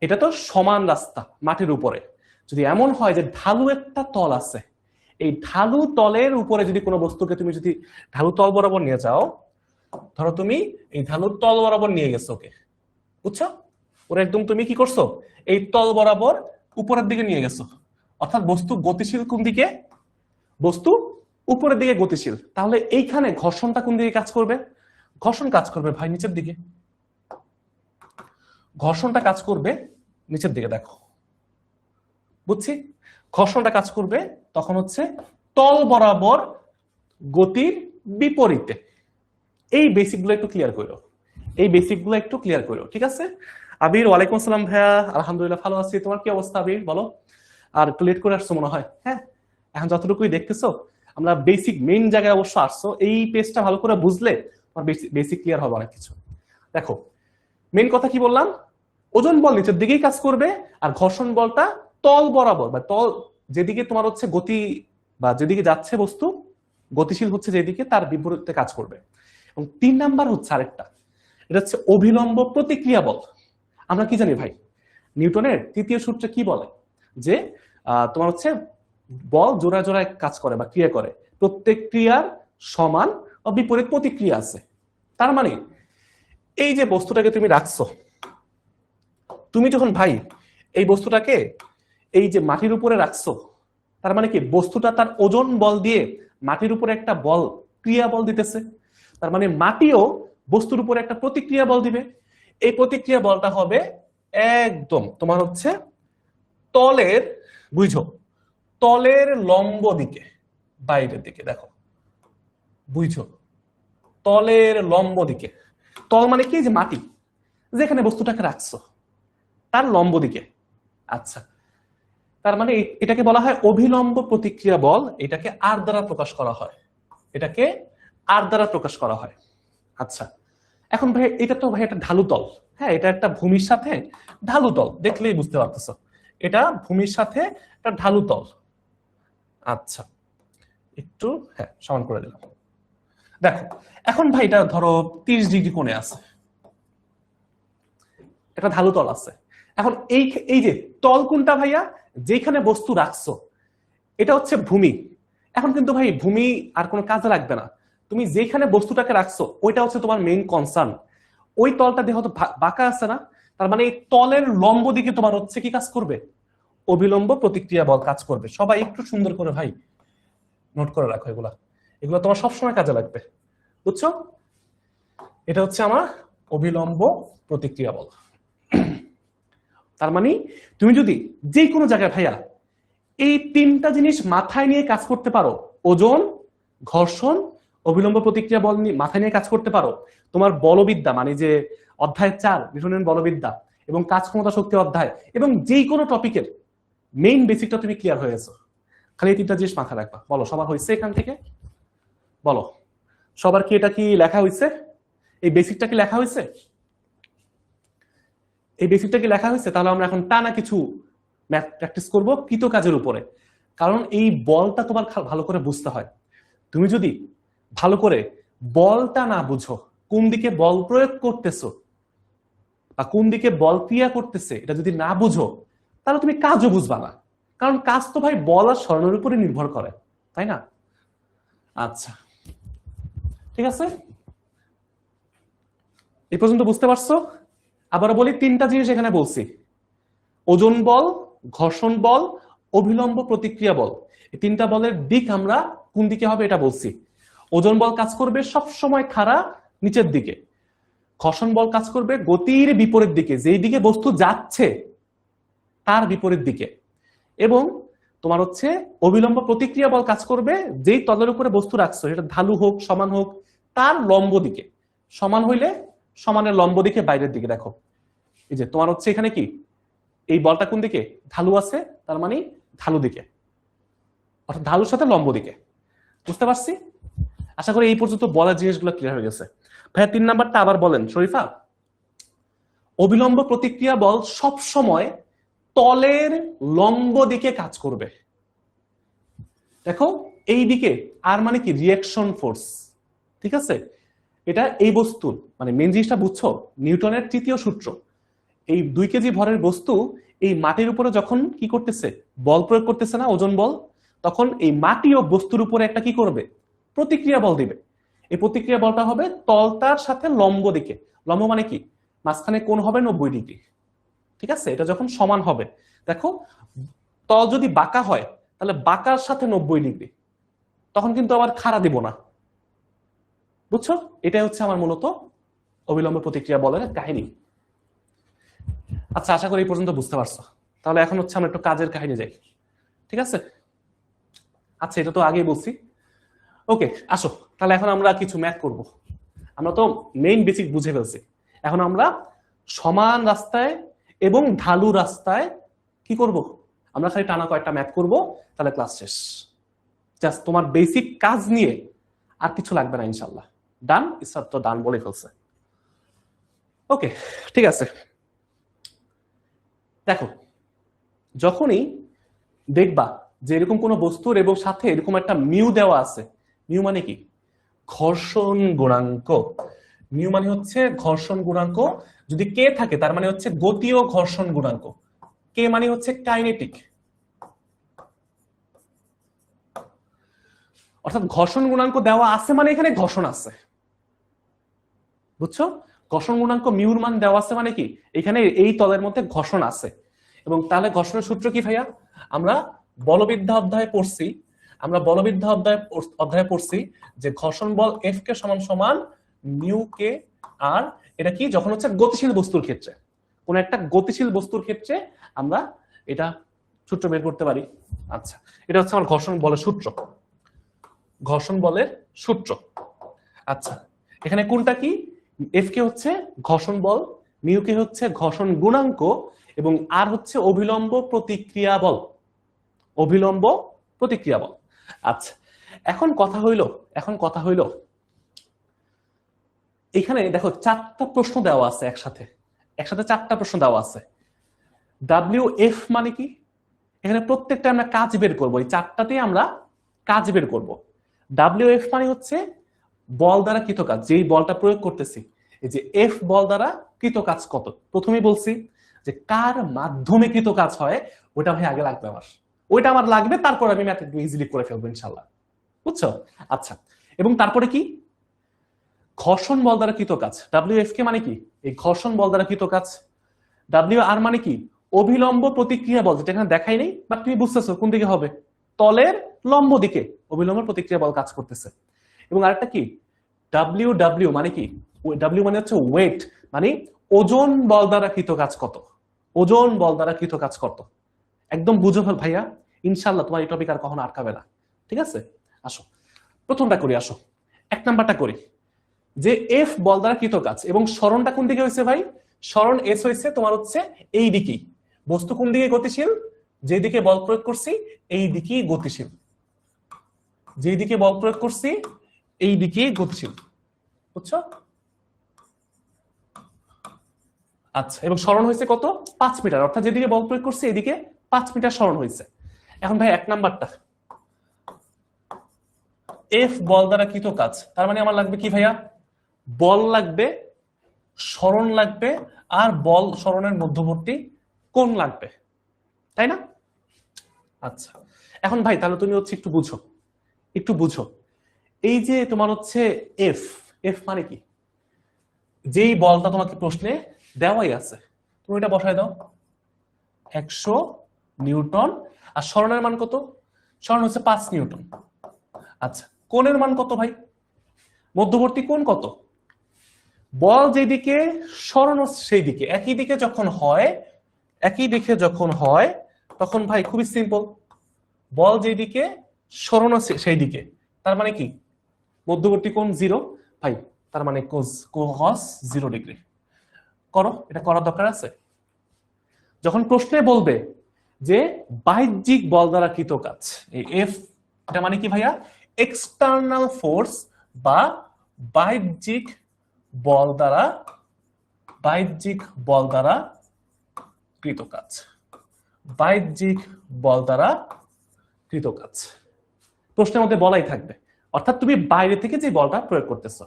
এটা তো সমান রাস্তা মাটির উপরে, যদি এমন হয় যে ঢালু একটা তল আছে, এই ঢালু তলের উপরে যদি কোনো বস্তুকে তুমি যদি ঢালু তল বরাবর নিয়ে যাও, ধরো তুমি এই ঢালু তল বরাবর নিয়ে গেছো ওকে, বুঝছো? ওরা একদম তুমি কি করছো? এই তল বরাবর উপরের দিকে নিয়ে গেছো, অর্থাৎ বস্তু গতিশীল কোন দিকে? বস্তু উপরের দিকে গতিশীল। তাহলে এইখানে ঘর্ষণটা কোন দিকে কাজ করবে? ঘর্ষণ কাজ করবে ভাই নিচের দিকে, ঘর্ষণটা কাজ করবে নিচের দিকে, দেখো বুঝছি? ঘর্ষণটা কাজ করবে তখন হচ্ছে তল বরাবর গতির বিপরীতে। এই বেসিকগুলো একটু ক্লিয়ার করো, ঠিক আছে? আবির, ওয়ালাইকুম আসসালাম ভাইয়া, আলহামদুলিল্লাহ ভালো আছি, তোমার কি অবস্থা আবির বলো? আর একটু লেট করে আসছো মনে হয়, হ্যাঁ, এখন যতটুকুই দেখতেছো আমরা বেসিক মেইন জায়গায় অবশ্য আসছো, এই পেজটা ভালো করে বুঝলে তোমার বেসিক ক্লিয়ার হবে অনেক কিছু। দেখো মেইন কথা কি বললাম? ওজন বল নিচের দিকেই কাজ করবে, আর ঘর্ষণ বলটা তল বরাবর বা তল যেদিকে তোমার হচ্ছে গতি বা যেদিকে যাচ্ছে বস্তু গতিশীল হচ্ছে যেদিকে, তার বিপরীতে কাজ করবে। এবং 3 নাম্বার হচ্ছে আরেকটা, এটা হচ্ছে অভিলম্ব প্রতিক্রিয়া বল। আমরা কি জানি ভাই, নিউটনের তৃতীয় সূত্রে কি বলে যে তোমার হচ্ছে বল জোড়ায় জোড়ায় কাজ করে বা ক্রিয়া করে, প্রত্যেক ক্রিয়ার সমান ও বিপরীত প্রতিক্রিয়া আছে। তার মানে এই যে বস্তুটাকে তুমি রাখছো, তুমি যখন ভাই এই বস্তুটাকে এই যে মাটির উপরে রাখছো, তার মানে কি বস্তুটা তার ওজন বল দিয়ে মাটির উপরে একটা বল, ক্রিয়া বল দিতেছে। তার মানে মাটিও বস্তুর উপরে একটা প্রতিক্রিয়া বল দিবে। এই প্রতিক্রিয়া বলটা হবে একদম তোমার হচ্ছে তলের, বুঝছো, তলের লম্ব দিকে, বাইরের দিকে, দেখো বুঝছো, তলের লম্ব দিকে। তল মানে কি? যে মাটি যেখানে বস্তুটাকে রাখছো তার লম্ব দিকে। আচ্ছা, তার মানে এটাকে বলা হয় অভিলম্ব প্রতিক্রিয়া বল, এটাকে আর দ্বারা প্রকাশ করা হয়, এটাকে আর দ্বারা প্রকাশ করা হয়। আচ্ছা, এখন ভাই এটা তো ভাই একটা ঢালু তল, হ্যাঁ, এটা একটা ভূমির সাথে ঢালু তল, দেখলেই বুঝতে পারতেছ এটা ভূমির সাথে একটা ঢালু তল। আচ্ছা, একটু হ্যাঁ সমান করে দিলাম। দেখো এখন ভাই এটা ধরো 30 ডিগ্রি কোণে আছে, একটা ঢালু তল আছে। এখন এই যে তল কোনটা ভাইয়া? যেখানে বস্তু রাখছো এটা হচ্ছে ভূমি। এখন কিন্তু ভাই ভূমি আর কোনো কাজে লাগবে না, তুমি যেখানে বস্তুটাকে রাখছো ওইটা হচ্ছে তোমার মেইন কনসার্ন। ওই তলটা দেহ তো বাঁকা আছে না, তার মানে এই তলের লম্ব দিকে তোমার হচ্ছে কি কাজ করবে, অবিলম্ব প্রতিক্রিয়া বল কাজ করবে। সবাই একটু সুন্দর করে ভাই নোট করে রাখো, এগুলা এগুলো তোমার সবসময় কাজে লাগবে, বুঝছো? এটা হচ্ছে আমার অবিলম্ব প্রতিক্রিয়া বল। তার মানে তুমি যদি যে কোনো জায়গায় ভাইয়া এই তিনটা জিনিস মাথায় নিয়ে কাজ করতে পারো, ওজন, ঘর্ষণ, অবিলম্ব প্রতিক্রিয়া বল নিয়ে মাথায় নিয়ে কাজ করতে পারো, তোমার বলবিদ্যা মানে যে অধ্যায় 4 নিউটনের বলবিদ্যা এবং কাজ ক্ষমতা শক্তি অধ্যায় এবং যে কোনো টপিকের মেইন বেসিকটা তুমি ক্লিয়ার হয়ে গেছো। খালি এই তিনটা জিনিস মাথায় রাখবা। বলো সবার হয়েছে এখান থেকে? বলো সবার কি এটা কি লেখা হয়েছে? এই বেসিকটা কি লেখা হয়েছে? এই বেসিকটা কি লেখা হয়েছে? তাহলে আমরা এখন টানা কিছু ম্যাথ প্র্যাকটিস করব কৃত কাজের উপরে। কারণ এই বলটা তোমার ভালো করে বুঝতে হয়। তুমি যদি ভালো করে বলটা না বুঝো, কোন দিকে বল প্রয়োগ করতেছো বা কোন দিকে বল ক্রিয়া করতেছে এটা যদি না বুঝো, তাহলে তুমি কাজও বুঝবা না। কারণ কাজ তো ভাই বল আর স্মরণের উপরে নির্ভর করে, তাই না? আচ্ছা ঠিক আছে, এই পর্যন্ত বুঝতে পারছো? আবার বলি তিনটা জিনিস এখানে বলছি, ওজন বল, ঘর্ষণ বল, অবিলম্ব প্রতিক্রিয়া বল। এই তিনটা বলের দিক আমরা কোন দিকে হবে এটা বলছি। ওজন বল কাজ করবে সব সময় খাড়া নিচের দিকে, ঘর্ষণ বল কাজ করবে গতির বিপরীত দিকে, যেই দিকে বস্তু যাচ্ছে তার বিপরীত দিকে, এবং তোমার হচ্ছে অবিলম্ব প্রতিক্রিয়া বল কাজ করবে যেই তলের উপরে বস্তু রাখছো, সেটা ঢালু হোক সমান হোক, তার লম্ব দিকে। সমান হইলে সমানের লম্ব দিকে বাইরের দিকে। দেখো এই যে তোমার হচ্ছে এখানে কি এই বলটা কোন দিকে, ঢালু আছে, তার মানে ঢালু দিকে, অর্থাৎ ঢালুর সাথে লম্ব দিকে। বুঝতে পারছি? আশা করি এই পর্যন্ত বলার জিনিসগুলো ক্লিয়ার হয়ে গেছে। ভাইয়া 3 নাম্বারটা আবার বলেন শরীফা। অবিলম্ব প্রতিক্রিয়া বল সব সময় তলের লম্ব দিকে কাজ করবে। দেখো এই দিকে আর মানে কি রিঅ্যাকশন ফোর্স, ঠিক আছে? এটা এই বস্তুর মানে মেন জিনিসটা বুঝছো, নিউটনের তৃতীয় সূত্র। এই 2 কেজি ভরের বস্তু এই মাটির উপরে যখন কি করতেছে, বল প্রয়োগ করতেছে না, ওজন বল, তখন এই মাটি ও বস্তুর উপরে একটা কি করবে, প্রতিক্রিয়া বল দিবে। এই প্রতিক্রিয়া বলটা হবে তলটার সাথে লম্ব দিকে। লম্ব মানে কি, মাঝখানে কোণ হবে 90 ডিগ্রি, ঠিক আছে? এটা যখন সমান হবে, দেখো তল যদি বাঁকা হয় তাহলে বাঁকার সাথে 90 ডিগ্রি, তখন কিন্তু আবার খাড়া দিব না। বুঝছো? এটাই হচ্ছে আমার মূলত অবিলম্ব প্রতিক্রিয়া বলের কাহিনী। আচ্ছা আশা করি এই পর্যন্ত বুঝতে পারছো। তাহলে এখন হচ্ছে আমরা একটু কাজের কাহিনী যাই, ঠিক আছে? আচ্ছা এটা তো আগেই বলছি। ওকে আসো, তাহলে এখন আমরা কিছু ম্যাথ করব। আমরা তো মেইন বেসিক বুঝে ফেলছি, এখন আমরা সমান রাস্তায় এবং ঢালু রাস্তায় কি করব, আমরা খালি টানা কয়েকটা ম্যাথ করব, তাহলে ক্লাস শেষ। জাস্ট তোমার বেসিক কাজ নিয়ে আর কিছু লাগবে না ইনশাল্লাহ। ডান? ইসরাত তো ডান বলে ফেলছে। ওকে ঠিক আছে, দেখো যখনই দেখবা যে এরকম কোন বস্তুর এবং সাথে এরকম একটা মিউ দেওয়া আছে, মিউ মানে কি, ঘর্ষণ গুণাঙ্ক। মিউ মানে হচ্ছে ঘর্ষণ গুণাঙ্ক। যদি কে থাকে তার মানে হচ্ছে গতীয় ঘর্ষণ গুণাঙ্ক। কে মানে হচ্ছে কাইনেটিক, অর্থাৎ ঘর্ষণ গুণাঙ্ক দেওয়া আছে মানে এখানে ঘর্ষণ আছে। বুঝছো? ঘর্ষণ গুণাঙ্ক মিউর মান দেওয়া আছে মানে কি, এখানে এই তলের মধ্যে ঘর্ষণ আছে। এবং তাহলে ঘর্ষণের সূত্র কি ভাইয়া? আমরা বলবিদ্যা অধ্যায়ে পড়ছি, আমরা বলবিদ্যা অধ্যায়ে পড়ছি যে ঘর্ষণ বল এফ কে সমান সমান মিউ কে আর। এটা কি, যখন হচ্ছে গতিশীল বস্তুর ক্ষেত্রে, কোন একটা গতিশীল বস্তুর ক্ষেত্রে আমরা এটা সূত্র বের করতে পারি। আচ্ছা এটা হচ্ছে আমার ঘর্ষণ বলের সূত্র, ঘর্ষণ বলের সূত্র। আচ্ছা এখানে কোনটা কি, এফ কে হচ্ছে ঘর্ষণ বল, মিউ কে হচ্ছে ঘর্ষণ গুণাঙ্ক, এবং আর হচ্ছে অবিলম্ব প্রতিক্রিয়া বল, অবিলম্ব প্রতিক্রিয়া বল। আচ্ছা এখন কথা হইল এখানে দেখো 4টা প্রশ্ন দেওয়া আছে একসাথে, একসাথে 4টা প্রশ্ন দেওয়া আছে। ডাব্লিউ এফ মানে কি, এখানে প্রত্যেকটা আমরা কাজ বের করবো, এই 4টাতেই আমরা কাজ বের করব। ডাব্লিউ এফ মানে হচ্ছে বল দ্বারা কৃত কাজ, যেই বলটা প্রয়োগ করতেছি, এই যে এফ বল দ্বারা কৃত কাজ কত। প্রথমেই বলছি যে কার মাধ্যমে কৃত কাজ হয় ওটা ভাই আগে লাগবে আমার, ওইটা আমার লাগবে, তারপর আমি ম্যাথ একটু ইজিলি করে ফেলবো ইনশাল্লাহ। বুঝছো? আচ্ছা এবং তারপরে কি, ঘর্ষণ বল দ্বারা কৃত কাজ, ডাব্লিউ কে মানে কি এই ঘর্ষণ বল দ্বারা কৃত কাজ। ডাব্লিউ আর মানে কি অভিলম্ব প্রতিক্রিয়া বল, যেটা এখানে দেখাই নেই বাট তুমি বুঝতেছো কোন দিকে হবে, তলের লম্ব দিকে অভিলম্ব প্রতিক্রিয়া বল কাজ করতেছে। এবং আরেকটা কি ডাব্লিউ ডাব্লিউ মানে কি, ডাব্লিউ মানে হচ্ছে ওয়েট, মানে ওজন বল দ্বারা কৃত কাজ কত, ওজন বল দ্বারা কৃত কাজ কত। একদম বুঝো ফেল ভাইয়া, ইনশাল্লাহ তোমার এই টপিক আর কখনো আটকাবে না। ঠিক আছে, আসো প্রথমটা করি, আসো 1 নাম্বারটা করি, যে এফ বল দ্বারা কৃত কাজ এবং সরণটা কোন দিকে হয়েছে ভাই, সরণ এস হয়েছে তোমার হচ্ছে এই দিকেই, বস্তু কোন দিকে গতিশীল, যেদিকে বল প্রয়োগ করছি এই দিকেই গতিশীল, যেদিকে বল প্রয়োগ করছি এই দিকেই গতিশীল, বুঝছো? আচ্ছা, এবং সরণ হয়েছে কত 5 মিটার, অর্থাৎ যেদিকে বল প্রয়োগ করছি এদিকে 5 মিটার সরণ হয়েছে। এখন ভাই 1 নাম্বারটা এফ বল দ্বারা কৃত কাজ, তার মানে আমার লাগবে কি ভাইয়া, বল লাগবে, সরণ লাগবে, আর বল সরণের মধ্যবর্তী কোণ লাগবে, তাই না? আচ্ছা, এখন ভাই তাহলে তুমি হচ্ছে একটু বুঝো, একটু বুঝো, এই যে তোমার হচ্ছে এফ, এফ মানে কি, যেই বলটা তোমাকে প্রশ্নে দেওয়াই আছে তুমি এটা বসায় দাও 100 নিউটন, আর সরণের মান কত, সরণ হচ্ছে 5 নিউটন। আচ্ছা, কোণের মান কত ভাই, মধ্যবর্তী কোণ কত, বল যেদিকে সরণ সেই দিকে, একই দিকে যখন হয়, একই দিকে যখন হয় তখন ভাই খুবই সিম্পল, বল যেদিকে সরণ সেই দিকে, তার মানে কি মধ্যবর্তী কোণ 0 ভাই, তার মানে cos 0 ডিগ্রি। করো, এটা করার দরকার আছে। যখন প্রশ্নে বলবে যে বাহ্যিক বল দ্বারা কৃত কাজ, এই এফ এটা মানে কি ভাইয়া, এক্সটার্নাল ফোর্স বা বাহ্যিক বল দ্বারা, বাহ্যিক বল দ্বারা কৃত কাজ, বাহ্যিক বল দ্বারা কৃত কাজ প্রশ্নের মধ্যে বলাই থাকবে, অর্থাৎ তুমি বাইরে থেকে যে বলটা প্রয়োগ করতেছো,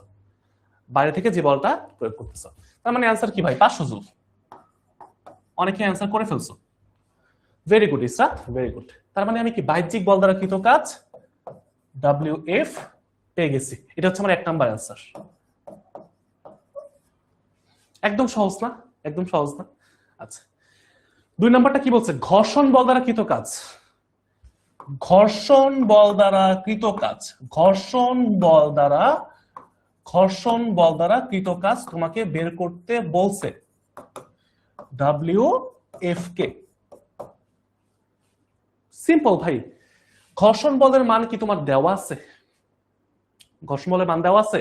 বাইরে থেকে যে বলটা প্রয়োগ করতেছো, তার মানে অ্যান্সার কি ভাই 500 জুল। অনেকে অ্যান্সার করে ফেলছো, ভেরি গুড ইসরা, ভেরি গুড। তার মানে আমি কি বাহ্যিক বল দ্বারা কৃত কাজ WF পেয়ে গেছি, এটা হচ্ছে আমার 1 নাম্বার অ্যান্সার। একদম সহজ না, একদম সহজ না। আচ্ছা, 2 নাম্বারটা কি বলছে, ঘর্ষণ বল দ্বারা কৃত কাজ, ঘর্ষণ বল দ্বারা কৃত কাজ, ঘর্ষণ বল দ্বারা, ঘর্ষণ বল দ্বারা কৃত কাজ তোমাকে বের করতে বলছে WF কে। সিম্পল ভাই, ঘর্ষণ বলের মান কি তোমার দেওয়া আছে, ঘর্ষণ বলের মান দেওয়া আছে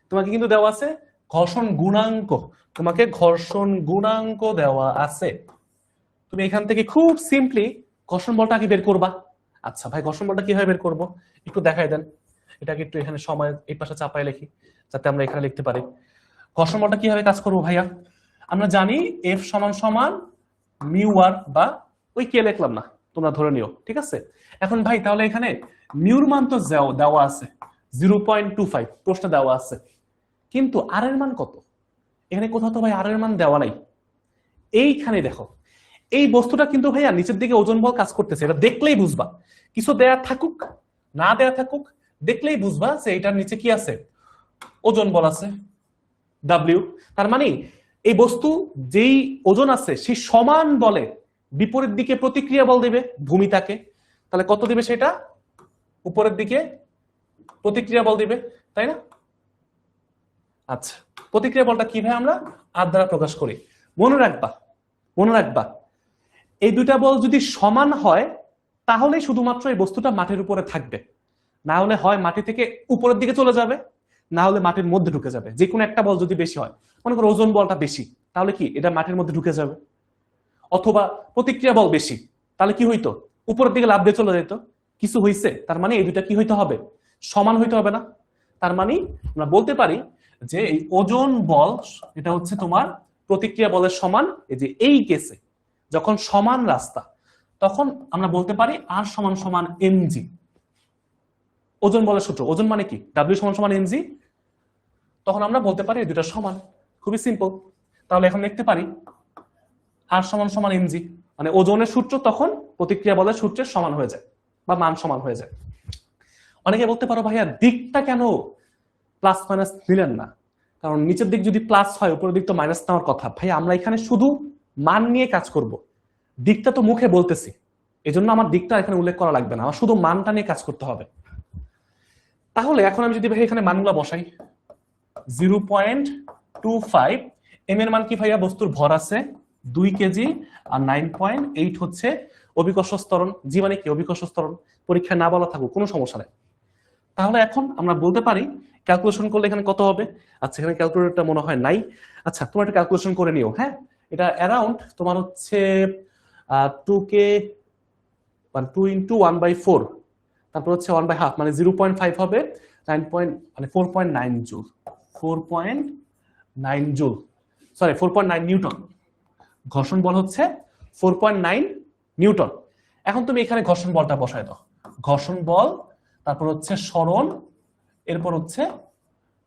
তোমাকে, কিন্তু দেওয়া আছে ঘর্ষণ গুণাঙ্ক, তোমাকে ঘর্ষণ গুণাঙ্ক দেওয়া আছে, তুমি এখান থেকে খুব সিম্পলি ঘর্ষণ বলটা কি বের করবা। আচ্ছা ভাই, ঘর্ষণ বলটা কিভাবে বের করব একটু দেখাই দেন, এটাকে একটু এখানে সময় এই পাশে চাপায় লিখি যাতে আমরা এখানে লিখতে পারি। ঘর্ষণ বলটা কিভাবে কাজ করবো ভাইয়া, আমরা জানি এফ সমান সমান মিউ আর, বা ওই কে লিখলাম না, তোমরা ধরে নিও, ঠিক আছে। এখন ভাই তাহলে এখানে মিউর মান তো দেওয়া আছে 0.25 প্রশ্ন দেওয়া আছে, কিন্তু আর এর মান কত, এখানে কোথাও তো ভাই আর এর মান দেওয়া নাই। এইখানে দেখো, এই বস্তুটা কিন্তু ভাইয়া নিচের দিকে ওজন বল কাজ করতেছে, এটা দেখলেই বুঝবা, কিছু দেয়া থাকুক না দেয়া থাকুক, দেখলেই বুঝবা যে এটার নিচে কি আছে, ওজন বল আছে W। তার মানে এই বস্তু যেই ওজন আছে সেই সমান বলে বিপরীত দিকে প্রতিক্রিয়া বল দেবে ভূমিতাকে, তাহলে কত দিবে সেটা, উপরের দিকে প্রতিক্রিয়া বল দিবে, তাই না? আচ্ছা, প্রতিক্রিয়া বলটা কিভাবে আমরা আর দ্বারা প্রকাশ করি, মনে রাখবা, মনে রাখবা এই দুইটা বল যদি সমান হয় তাহলে শুধুমাত্র এই বস্তুটা মাটির উপরে থাকবে, না হলে হয় মাটি থেকে উপরের দিকে চলে যাবে, না হলে মাটির মধ্যে ঢুকে যাবে। যে কোনো একটা বল যদি বেশি হয়, মনে করো ওজন বলটা বেশি, তাহলে কি এটা মাটির মধ্যে ঢুকে যাবে, অথবা প্রতিক্রিয়া বল বেশি, তাহলে কি হইতো উপরের দিকে লাফ দিয়ে চলে যেত, কিছু হইছে, তার মানে এই দুইটা কি হইতে হবে, সমান হইতে হবে না। তার মানে আমরা বলতে পারি যে এই ওজন বল এটা হচ্ছে তোমার প্রতিক্রিয়া বলের সমান, এই যে এই কেসে যখন সমান রাস্তা তখন আমরা বলতে পারি আর সমান সমান mg, ওজন বলের সূত্র, ওজন মানে কি W সমান সমান mg, তখন আমরা বলতে পারি এই দুটো সমান, খুবই সিম্পল। তাহলে এখন লিখতে পারি আর সমান সমান mg, মানে ওজনের সূত্র তখন প্রতিক্রিয়া বলের সূত্রের সমান হয়ে যায় বা মান সমান হয়ে যায়। অনেকে বলতে পারো ভাইয়া দিকটা কেন প্লাস মাইনাস নিলেন না, কারণ নিচের দিক যদি প্লাস হয় উপরের দিক তো মাইনাস নেওয়ার কথা। ভাই আমরা এখানে শুধু মান নিয়ে কাজ করব, দিকটা তো মুখে বলতেছি, এজন্য আমার দিকটা এখানে উল্লেখ করা লাগবে না, আমার শুধু মানটা নিয়ে কাজ করতে হবে। তাহলে এখন আমি যদি ভাই এখানে মানগুলো বসাই, 0.25 এম এর মান কি ভাইয়া? বস্তুর ভর আছে 2 কেজি, আর 9.8 হচ্ছে অভিকর্ষ ত্বরণ। জি মানে কি? অভিকর্ষ ত্বরণ। পরীক্ষায় না বলা থাকুক কোনো সমস্যা নেই। তাহলে এখন আমরা বলতে পারি ক্যালকুলেশন করলে এখানে কত হবে। আচ্ছা এখানে ক্যালকুলেটরটা মনে হয় নাই। আচ্ছা তোমরা একটা ক্যালকুলেশন করে নিও। হ্যাঁ, এটা অ্যারাউন্ড তোমার হচ্ছে 2k, 2 ইন্টু 1/4, তারপর হচ্ছে 1/2 মানে 0.5 হবে 4.9 জুল, 4.9 জুল, সরি 4.9 নিউটন। ঘর্ষণ বল হচ্ছে 4.9 নিউটন। এখন তুমি এখানে ঘর্ষণ বলটা বসায় দাও। ঘর্ষণ বল, তারপর হচ্ছে সরণ, এরপর হচ্ছে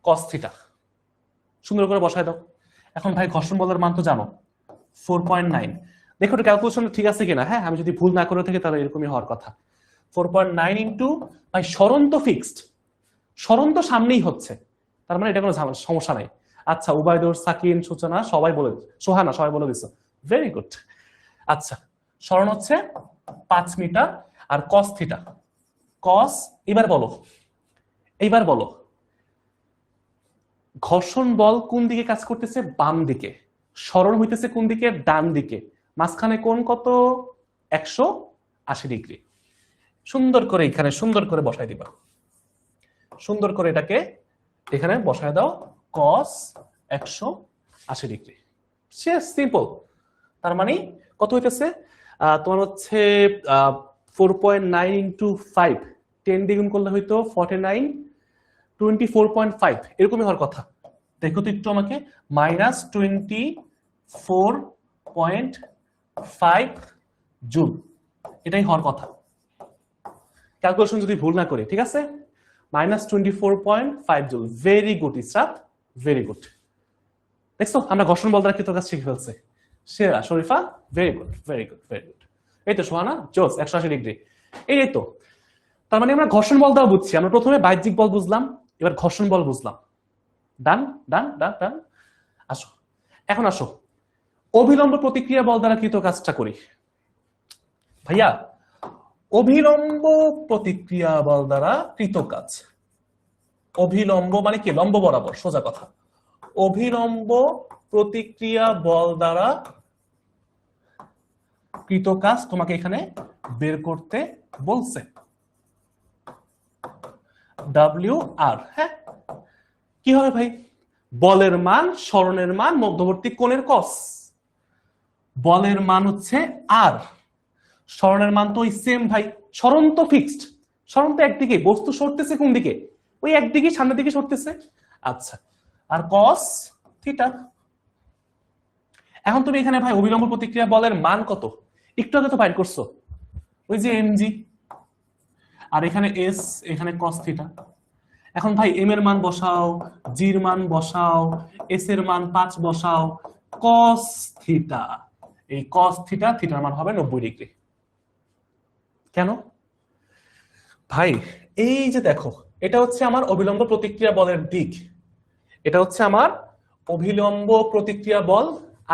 কস থিটা, সুন্দর করে বসায় দাও। এখন ভাই ঘর্ষণ বলের মান তো জানো 4.9। দেখো এটা ক্যালকুলেশন ঠিক আছে কিনা। হ্যাঁ, আমি যদি ভুল না করে থাকি তাহলে এরকমই হওয়ার কথা। 4.9 ইন্টু, ভাই সরণ তো ফিক্সড, সরণ তো সামনেই হচ্ছে, তার মানে এটা কোনো সমস্যা নাই। আচ্ছা উবাইদুর, সাকিন, সূচনা সবাই বলে, সোহানা সবাই বলে দিচ্ছে, ভেরি গুড। আচ্ছা সরণ হচ্ছে 5 মিটার, আর কস থিটা, কস, এবার বলো ঘর্ষণ বল কোন দিকে কাজ করতেছে? বাম দিকে। সরণ হইতেছে কোন দিকে? ডান দিকে। মাঝখানে কোণ কত? 180 ডিগ্রি। সুন্দর করে এখানে সুন্দর করে বসাই দিবা, সুন্দর করে এটাকে এখানে বসায় দাও, cos 180 ডিগ্রি। সে সিম্পল। তার মানে কত হইতেছে? তোমার হচ্ছে 4.9 ইন্টু 5, 10 দ্বিগুণ করলে হয়তো 49, 24.5 এরকমই হওয়ার কথা। দেখো তো একটু আমাকে, -24.5 জুল, এটাই হওয়ার কথা ক্যালকুলেশন যদি ভুল না করি, ঠিক আছে? -24.5 joule. Very good Israt, very good. দেখছো আমরা ঘর্ষণ বল দ্বারা কি তোর কাছে শিখে ফেলছে। সেরা Sharifa, very good very good very good. এই তো সোহানা, জোস 180 ডিগ্রি। এই তো, তার মানে আমরা ঘর্ষণ বল দ্বারা বুঝছি। আমরা প্রথমে বাহ্যিক বল বুঝলাম, এবার ঘর্ষণ বল বুঝলাম। ডান ডান ডান ডান। আসো এখন আসো অভিলম্ব প্রতিক্রিয়া বল দ্বারা কৃত কাজটা করি। ভাইয়া অভিলম্ব প্রতিক্রিয়া বল দ্বারা কৃত কাজ, অভিলম্ব মানে কি? লম্ব বরাবর, সোজা কথা। অভিলম্ব প্রতিক্রিয়া বল দ্বারা কৃত কাজ তোমাকে এখানে বের করতে বলছে, WR। হ্যাঁ, কি হবে ভাই? বলের মান, সরণের মান, মধ্যবর্তী কোণের কস। বলের মান হচ্ছে আর, সরণের মান তো ওই সেম ভাই। সরণ তো ফিক্সড, সরণ তো একদিকে, বস্তু সরতেছে কোন দিকে? ওই একদিকে, সামনের দিকে সরতেছে। আচ্ছা, আর কস থিটা। এখন তুমি এখানে ভাই অভিলম্ব প্রতিক্রিয়া বলের মান কত একটু আগে তো বাইর করছো, ওই যে mg, আর এখানে s, এখানে cos থিটা। এখন ভাই m এর মান বসাও, g এর মান বসাও, s এর মান 5 বসাও, cos থিটা। এই cos থিটা, থিটার মান হবে 90 ডিগ্রি। কেন ভাই? এই যে দেখো, এটা হচ্ছে আমার অভিলম্ব প্রতিক্রিয়া বলের দিক, এটা হচ্ছে আমার অভিলম্ব প্রতিক্রিয়া বল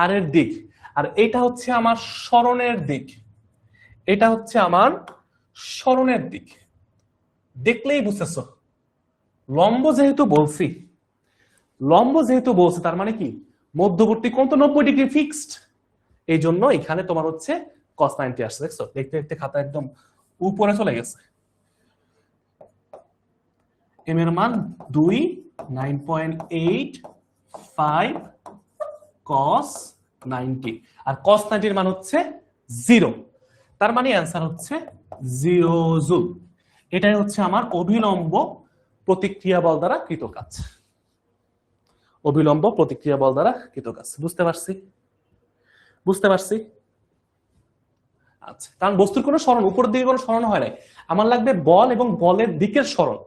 আর এর দিক, আর এটা হচ্ছে আমার সরণের দিক, এটা হচ্ছে আমার সরণের দিক। দেখলেই বুঝতেছো লম্ব যেহেতু বলছি, তার মানে কি মধ্যবর্তী কোণ তো 90 ডিগ্রি ফিক্সড, এই জন্য এখানে তোমার হচ্ছে cos 90 আসছে। দেখছো, দেখতে দেখতে খাতা একদম উপরে চলে গেছে। m এর মান 2, 9.85 cos 90, আর cos 90 এর মান হচ্ছে 0, তার মানে অ্যান্সার হচ্ছে 0 জুল। এটাই হচ্ছে আমার অভিলম্ব প্রতিক্রিয়া বল দ্বারা কৃত কাজ, অভিলম্ব প্রতিক্রিয়া বল দ্বারা কৃত কাজ। বুঝতে পারছি? আচ্ছা, কারণ বস্তুর কোনো সরণ, উপরের দিকে কোনো সরণ হয় নাই, আমার লাগবে বল এবং বলের দিকের সরণ।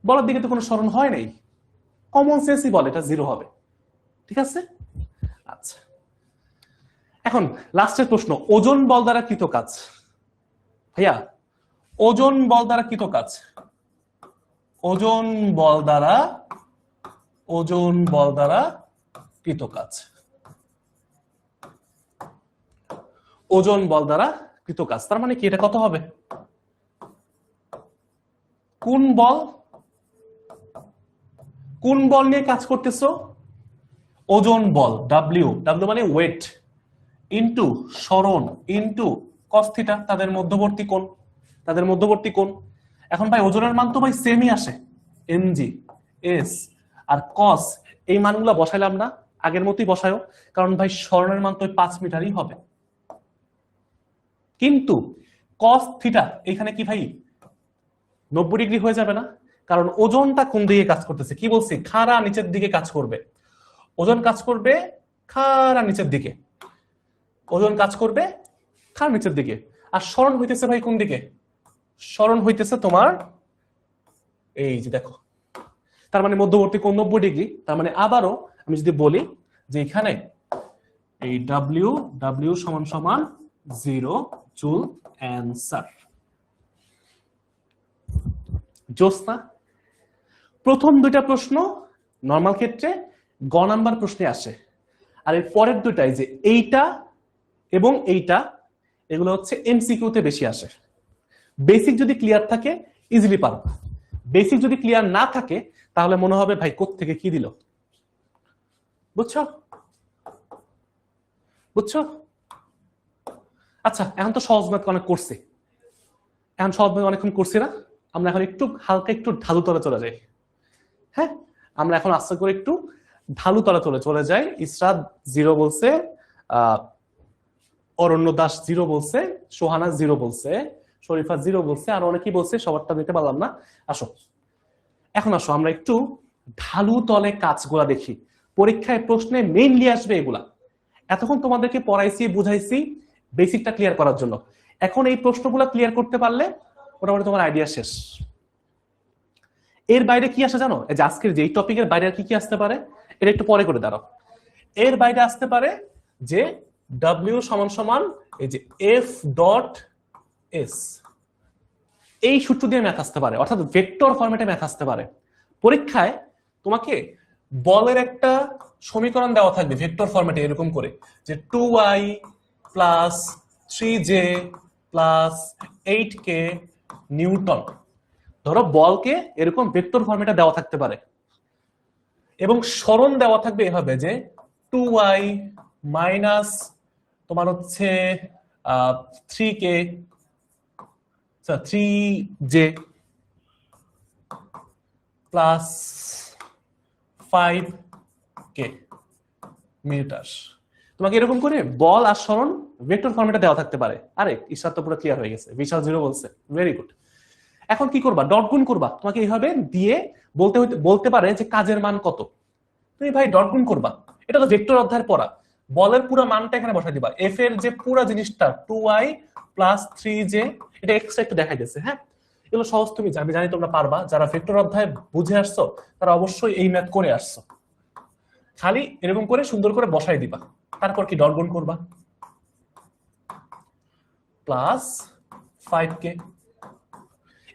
বলের দিকে তো কোনো সরণ হয় নাই, কমন সেন্সই বলে এটা 0 হবে। ঠিক আছে? আচ্ছা, এখন লাস্টের প্রশ্ন, ওজন বল দ্বারা কৃত কাজ। ভাইয়া ওজন বল দ্বারা কৃত কাজ, ওজন বল দ্বারা ওজন বল দ্বারা কৃত কাজ, ওজন বল দ্বারা কৃত কাজ। তার মানে কি, এটা কত হবে? কোন বল, কোন বল নিয়ে কাজ করতেছো? ওজন বল, ডাব্লিউ, ডাব্লিউ মানে ওয়েট, ইনটু সরণ, ইনটু কস থিটা, তাদের মধ্যবর্তী কোণ, তাদের মধ্যবর্তী কোণ। এখন ভাই ওজনের মান তো ভাই সেমই আসে, এমজি, এস আর কস, এই মানগুলো বসাইলাম না, আগের মতোই বসায়ও, কারণ ভাই সরণের মান তো 5 মিটারই হবে। কিন্তু কস থিটা এখানে কি ভাই 90 ডিগ্রি হয়ে যাবে না? কারণ ওজনটা কোন দিকে কাজ করতেছে, কি বলছি, খাড়া নিচের দিকে কাজ করবে। ওজন কাজ করবে খাড়া নিচের দিকে, ওজন কাজ করবে খাড়া নিচের দিকে। আর সরণ হইতেছে ভাই কোন দিকে? সরণ হইতেছে তোমার এই যে দেখো, তার মানে মধ্যবর্তী কোণ 90 ডিগ্রি। তার মানে আবারও আমি যদি বলি যে এখানে এই ডাব্লিউ, ডাব্লিউ সমান সমান 0 জুল অ্যান্সার। জোসনা, প্রথম দুইটা প্রশ্ন নরমাল ক্ষেত্রে গ নাম্বার প্রশ্নে আসে, আর এর পরের দুটাই যে এইটা এবং এইটা, এগুলো হচ্ছে এমসিকিউতে বেশি আসে। বেসিক যদি ক্লিয়ার থাকে ইজিলি পারবে, বেসিক যদি ক্লিয়ার না থাকে তাহলে মনে হবে ভাই কোত্থেকে কি দিল। বুঝছো? বুঝছো? আচ্ছা, এখন তো সহজ ম্যাথ অনেক করছি, এখন সহজ ম্যাথ অনেকক্ষণ করছি না, আমরা এখন একটু হালকা একটু ঢালু তলে চলে যাই। হ্যাঁ, আমরা এখন আস্তে করে একটু ঢালু তলে চলে যাই। ইসরাত 0 বলছে, অরণ্য দাস 0 বলছে, সোহানা 0 বলছে, শরীফা 0 বলছে, আর অনেকেই বলছে, সবারটা দিতে পারলাম না। আসো, এখন আসো আমরা একটু ঢালু তলে কাজগুলা দেখি, পরীক্ষায় প্রশ্নে মেইনলি আসবে এগুলা। এতক্ষণ তোমাদেরকে পড়াইছি, বুঝাইছি বেসিকটা ক্লিয়ার করার জন্য। এখন এই প্রশ্নগুলো ক্লিয়ার করতে পারলে মোটামুটি তোমার আইডিয়া শেষ। এর বাইরে কি আসে জানো? এই যে আজকের যে টপিকের বাইরে আর কি কি আসতে পারে, এটা একটু পরে করে দাঁড়াও। এর বাইরে আসতে পারে যে ডাব্লিউ সমান সমান এই যে এফ ডট এস, এই সূত্র দিয়ে ম্যাথ আসতে পারে, অর্থাৎ ভেক্টর ফরম্যাটে ম্যাথ আসতে পারে। পরীক্ষায় তোমাকে বলের একটা সমীকরণ দেওয়া থাকবে ভেক্টর ফরম্যাটে, এরকম করে যে 2y plus 3j plus 8k Newton. ধরো বলকে এরকম ভেক্টর ফরম্যাটে দেওয়া থাকতে পারে, এবং সরণ দেওয়া থাকবে এভাবে যে 2y মাইনাস তোমার হচ্ছে 3k 3j plus 5k metre. তোমাকে এরকম করে বল আর সরণ ভেক্টর ফরম্যাটে দেওয়া থাকতে পারে। আরে ইশারা তো পুরো ক্লিয়ার হয়ে গেছে, বিশাল 0 বলছে, ভেরি গুড। এখন কি করবা? ডট গুণ করবা। তোমাকে এইভাবে দিয়ে বলতে পারে যে কাজের মান কত, তুমি ভাই ডট গুণ করবা। এটা তো ভেক্টর অধ্যায়ের পড়া, বলের পুরো মানটা এখানে বসাই দিবা। এফ এর যে পুরো জিনিসটা 2y প্লাস 3j, এটা এক্সট্রা একটু দেখাই দিয়েছে। হ্যাঁ, এগুলো সহজ, তুমি আমি জানি তোমরা পারবা। যারা ভেক্টর অধ্যায় বুঝে আসছো তারা অবশ্যই এই ম্যাথ করে আসছো। খালি এরকম করে সুন্দর করে বসাই দিবা, তারপর কি ডট গুণ করবা প্লাস 5k,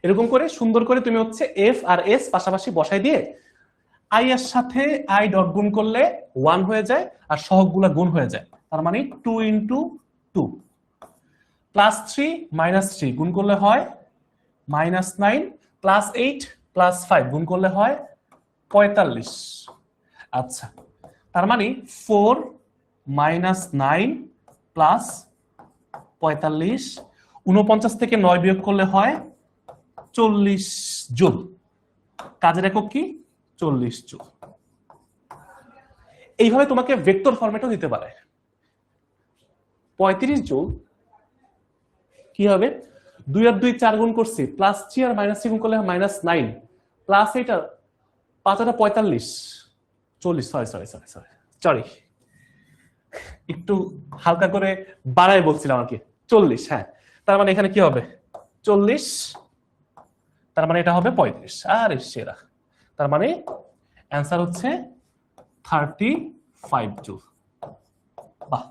এরকম করে সুন্দর করে তুমি হচ্ছে এফ আর এস পাশাপাশি বসাই দিয়ে আই এর সাথে আই ডট গুণ করলে 1 হয়ে যায়, আর সহগগুলা গুণ হয়ে যায়। তার মানে 2 ইন্টু 2 প্লাস 3 মাইনাস 3 গুণ করলে হয় মাইনাস 9, প্লাস 8 প্লাস 5 গুণ করলে হয় 45। আচ্ছা, তার মানে 4 মাইনাস 9 প্লাস 45, 49 থেকে 9 বিয়োগ করলে হয় 40 জুল। কাজের একক কি? 40 জুল। এইভাবে তোমাকে ভেক্টর ফরম্যাটও দিতে পারে। 35 জুল কি হবে? 2 আর 2 4 গুণ করছি, প্লাস 3 আর মাইনাস 3 গুণ করলে মাইনাস 9, প্লাস এটা 5 আর 45 40, সরি একটু হালকা করে বাড়ায় বলছিলাম আর কি, 40। হ্যাঁ, তার মানে এখানে কি হবে 40, তার মানে এটা হবে 35। আরে সেরা, তার মানে অ্যান্সার হচ্ছে 35 জুল। বাহ,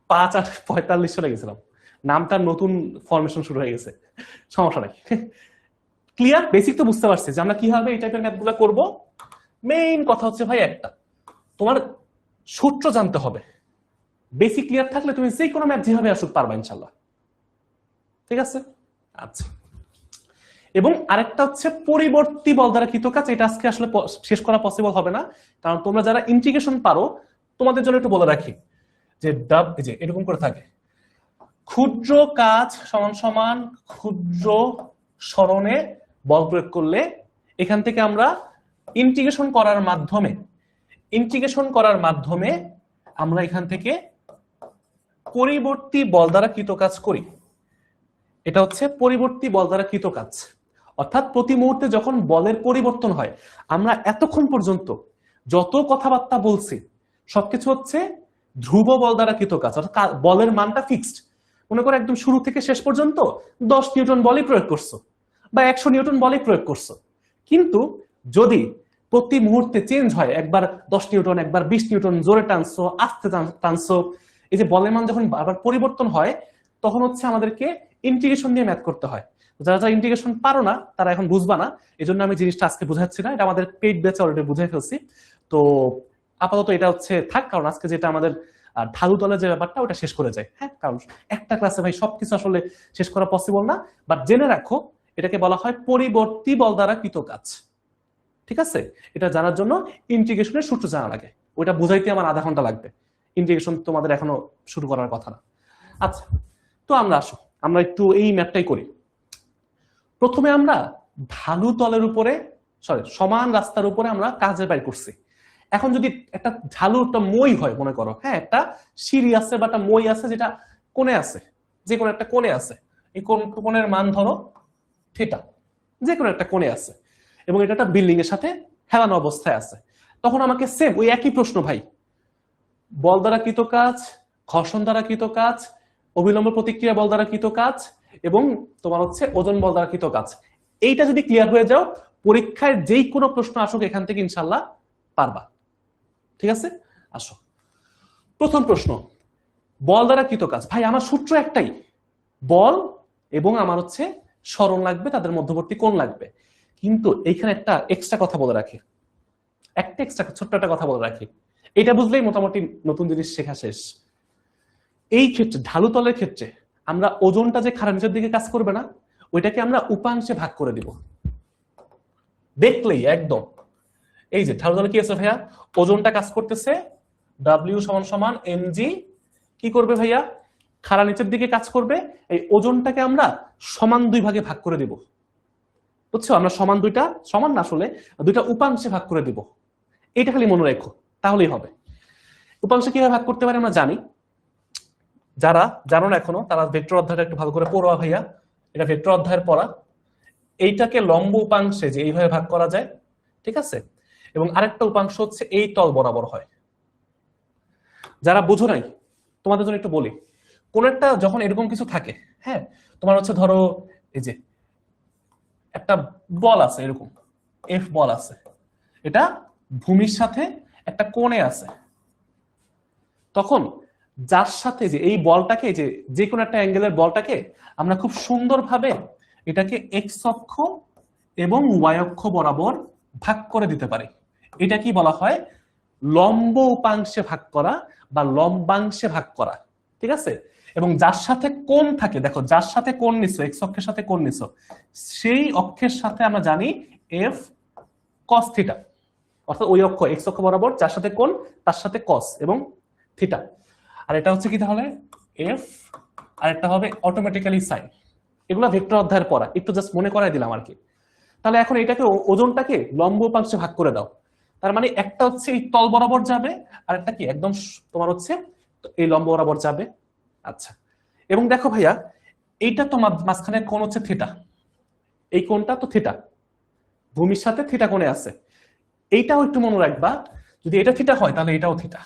5 আর 45 চলে গেছিলাম, নামটার নতুন ফরমেশন শুরু হয়ে গেছে, সমস্যা নাই। ক্লিয়ার? বেসিক তো বুঝতে পারছি যে আমরা কিভাবে এই টাইপের ম্যাথগুলো করব। মেইন কথা হচ্ছে ভাই একটা, তোমার সূত্র জানতে হবে। বেসিক ক্লিয়ার থাকলে তুমি যে কোনো ম্যাথ যেভাবে আসুক পারবা ইনশাল্লাহ। ঠিক আছে? আচ্ছা, এবং আরেকটা হচ্ছে পরিবর্তী বল দ্বারা কৃত কাজ। এটা আজকে আসলে শেষ করা পসিবল হবে না, কারণ তোমরা যারা ইন্টিগ্রেশন পারো তোমাদের জন্য একটু বলে রাখি যে যে এরকম করে থাকে, ক্ষুদ্র কাজ সমান সমান ক্ষুদ্র সরণে বল প্রয়োগ করলে এখান থেকে আমরা ইন্টিগ্রেশন করার মাধ্যমে আমরা এখান থেকে পরিবর্তী বল দ্বারা কৃত কাজ করি। এটা হচ্ছে পরিবর্তী বল দ্বারা কৃত কাজ, অর্থাৎ প্রতি মুহূর্তে যখন বলের পরিবর্তন হয়, আমরা এতক্ষণ পর্যন্ত যত কথাবার্তা বলছি সবকিছু হচ্ছে ধ্রুব বল দ্বারা কৃত কাজ, অর্থাৎ বলের মানটা ফিক্সড। মনে করো একদম শুরু থেকে শেষ পর্যন্ত 10 নিউটন বলই প্রয়োগ করছো বা 100 নিউটন বলই প্রয়োগ করছো, কিন্তু যদি প্রতি মুহূর্তে চেঞ্জ হয়, একবার 10 নিউটন, একবার 20 নিউটন, জোরে টানছো, আস্তে টানছো, এই যে বলের মান যখন আবার পরিবর্তন হয়, তখন হচ্ছে আমাদেরকে ইন্টিগ্রেশন দিয়ে ম্যাথ করতে হয়। যারা ইন্টিগ্রেশন পারো না তারা এখন বুঝবা না, এই জন্য আমি জিনিসটা আজকে বুঝাচ্ছি না, এটা আমাদের পেইড ব্যাচে অলরেডি বুঝাই ফেলছি। তো আপাতত এটা হচ্ছে থাক, কারণ আজকে যেটা আমাদের ঢালু তলের যে ব্যাপারটা ওটা শেষ করে যায়। হ্যাঁ, কারণ একটা ক্লাসে ভাই সবকিছু আসলে শেষ করা পসিবল না, বাট জেনে রাখো এটাকে বলা হয় পরিবর্তী বল দ্বারা কৃত কাজ। ঠিক আছে? এটা জানার জন্য ইন্টিগ্রেশনের সূত্র জানা লাগে, ওইটা বুঝাইতে আমার আধা ঘন্টা লাগবে। ইন্টিগ্রেশন তোমাদের এখনো শুরু করার কথা না। আচ্ছা, তো আমরা একটু এই ম্যাপটাই করি। প্রথমে আমরা ঢালু তলের উপরে, সমান রাস্তার উপরে আমরা কাজের বাইর করছি। এখন যদি একটা ঢালু একটা মই হয়, মনে করো, হ্যাঁ, একটা সিঁড়ি আছে বা একটা মই আছে যেটা কোণে আছে, যে কোনো একটা কোণে আছে, এই কোণের মান ধরো থিটা, যে কোনো একটা কোণে আছে, এবং এটা একটা বিল্ডিং এর সাথে হেলানো অবস্থায় আছে, তখন আমাকে সেম ওই একই প্রশ্ন ভাই, বল দ্বারা কৃত কাজ, ঘর্ষণ দ্বারা কৃত কাজ, অবিলম্ব প্রতিক্রিয়া বল দ্বারা কৃত কাজ, এবং তোমার হচ্ছে ওজন বল দ্বারা কৃত কাজ, এইটা যদি ক্লিয়ার হয়ে যাও, পরীক্ষায় যেই কোনো প্রশ্ন আসুক এখান থেকে ইনশাল্লাহ পারবা। ঠিক আছে? আসো, প্রথম প্রশ্ন, বল দ্বারা কৃত কাজ। ভাই আমার সূত্র একটাই, বল এবং আমার হচ্ছে সরণ লাগবে, তাদের মধ্যবর্তী কোণ লাগবে। কিন্তু এইখানে একটা এক্সট্রা কথা বলে রাখি, ছোট্ট একটা কথা বলে রাখি, এটা বুঝলেই মোটামুটি নতুন জিনিস শেখা শেষ। এই ক্ষেত্রে ঢালু তলের ক্ষেত্রে আমরা ওজনটা যে খাড়া নিচের দিকে কাজ করবে না, ওইটাকে আমরা উপাংশে ভাগ করে দিব। দেখলেই একদম, এই যে ঢালু তলে কি আছে ভাইয়া, ওজনটা কাজ করতেছে W সমান সমান mg, কি করবে ভাইয়া, খাড়া নিচের দিকে কাজ করবে, এই ওজনটাকে আমরা সমান 2 ভাগে ভাগ করে দিব। বুঝছো? আমরা সমান না আসলে দুইটা উপাংশে ভাগ করে দিব, এটা খালি মনে রেখো, তাহলেই হবে। উপাংশে কিভাবে ভাগ করতে পারে আমরা জানি, যারা জানো না এখনো তারা ভেক্টর অধ্যায়টা একটু ভালো করে পড়োয়া ভাইয়া, এটা ভেক্টর অধ্যায়ের পড়া। এইটাকে লম্ব উপাংশে যে এইভাবে ভাগ করা যায়, ঠিক আছে, এবং আরেকটা উপাংশ হচ্ছে এই তল বরাবর হয়। যারা বুঝো নাই তোমাদের জন্য একটু বলি, কোন একটা যখন এরকম কিছু থাকে, হ্যাঁ, তোমার হচ্ছে ধরো এই যে একটা বল আছে, এরকম এফ বল আছে, এটা ভূমির সাথে একটা কোণে আছে, তখন যার সাথে যে এই বলটাকে, যে কোনো একটা অ্যাঙ্গেলের বলটাকে আমরা খুব সুন্দরভাবে এটাকে এক্স অক্ষ এবং ওয়াই অক্ষ বরাবর ভাগ করে দিতে পারি। এটা কি বলা হয়, লম্ব উপাংশে ভাগ করা বা লম্বাংশে ভাগ করা। ঠিক আছে? এবং যার সাথে কোণ থাকে, দেখো যার সাথে কোণ নিছো, এক্স অক্ষের সাথে কোণ নিছো, সেই অক্ষের সাথে আমরা জানি এফ কস থিটা, অর্থাৎ ওই অক্ষ এক্স অক্ষ বরাবর যার সাথে কোণ তার সাথে কস এবং থিটা। আর এটা হচ্ছে কি তাহলে এফ, আর একটা হবে অটোমেটিক্যালি সাইন। এগুলো ভেক্টর অধ্যায়ের পড়া, একটু জাস্ট মনে করাই দিলাম আর কি। তাহলে এখন এটাকে ওজনটাকে লম্ব উপাংশে ভাগ করে দাও, তার মানে একটা হচ্ছে এই তল বরাবর যাবে, আর একটা কি একদম তোমার হচ্ছে এই লম্ব বরাবর যাবে। আচ্ছা, এবং দেখো ভাইয়া এইটা তোমার মাঝখানে কোণ হচ্ছে থিটা, এই কোণটা তো থিটা, ভূমির সাথে থিটা কোণে আছে, এইটাও একটু মনে রাখবা, যদি এটা থিটা হয় তাহলে এটাও থিটা,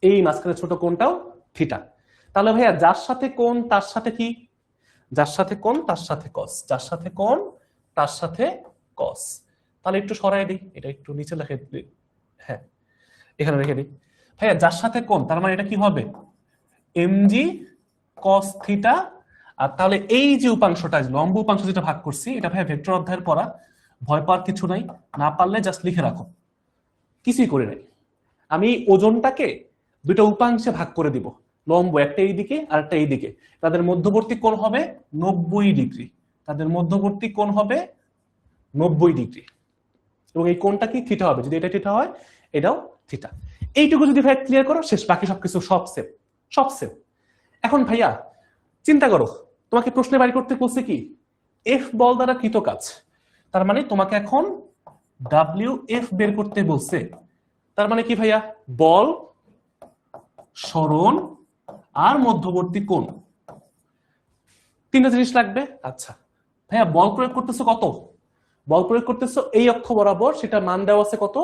এই মাঝখানে ছোট কোণটাও থিটা। তাহলে ভাইয়া যার সাথে কোণ তার সাথে কি, যার সাথে কোণ তার সাথে কস, যার সাথে কোণ তার সাথে কস। তাহলে একটু সরাই দিই, এটা একটু নিচে রেখে দিই, হ্যাঁ এখানে রেখে দিই। ভাইয়া যার সাথে কোণ, তার মানে এটা কি হবে এমজি কস থিটা। আর তাহলে এই যে উপাংশটা, লম্ব উপাংশ যেটা ভাগ করছি, এটা ভাইয়া ভেক্টর অধ্যায়ের পড়া, ভয় পাওয়ার কিছু নাই, না পারলে জাস্ট লিখে রাখো, কিছুই করে নাই। আমি ওজনটাকে দুটো উপাংশে ভাগ করে দিব, লম্ব একটা এই দিকে আর একটা এই দিকে, তাদের মধ্যবর্তী কোণ হবে 90°, তাদের মধ্যবর্তী কোণ হবে 90°, এবং এই কোণটা কি থিটা হবে, যদি এটা থিটা হয় এটাও থিটা। এইটুকু যদি ভাই ক্লিয়ার করো শেষ, বাকি সবকিছু সব সেম, সব সেম। এখন ভাইয়া চিন্তা করো, তোমাকে প্রশ্নে বাড়ি করতে বলছে কি এফ বল দ্বারা কৃত কাজ, তার মানে তোমাকে এখন WF বের করতে বলছে। তার মানে কি ভাইয়া, বল, সরণ আর মধ্যবর্তী কোণ, তিনটা জিনিস লাগবে। আচ্ছা ভাইয়া বল প্রয়োগ করতেছো কত, বল প্রয়োগ করতেছো এই অক্ষ বরাবর, সেটা মান দেওয়া আছে কত,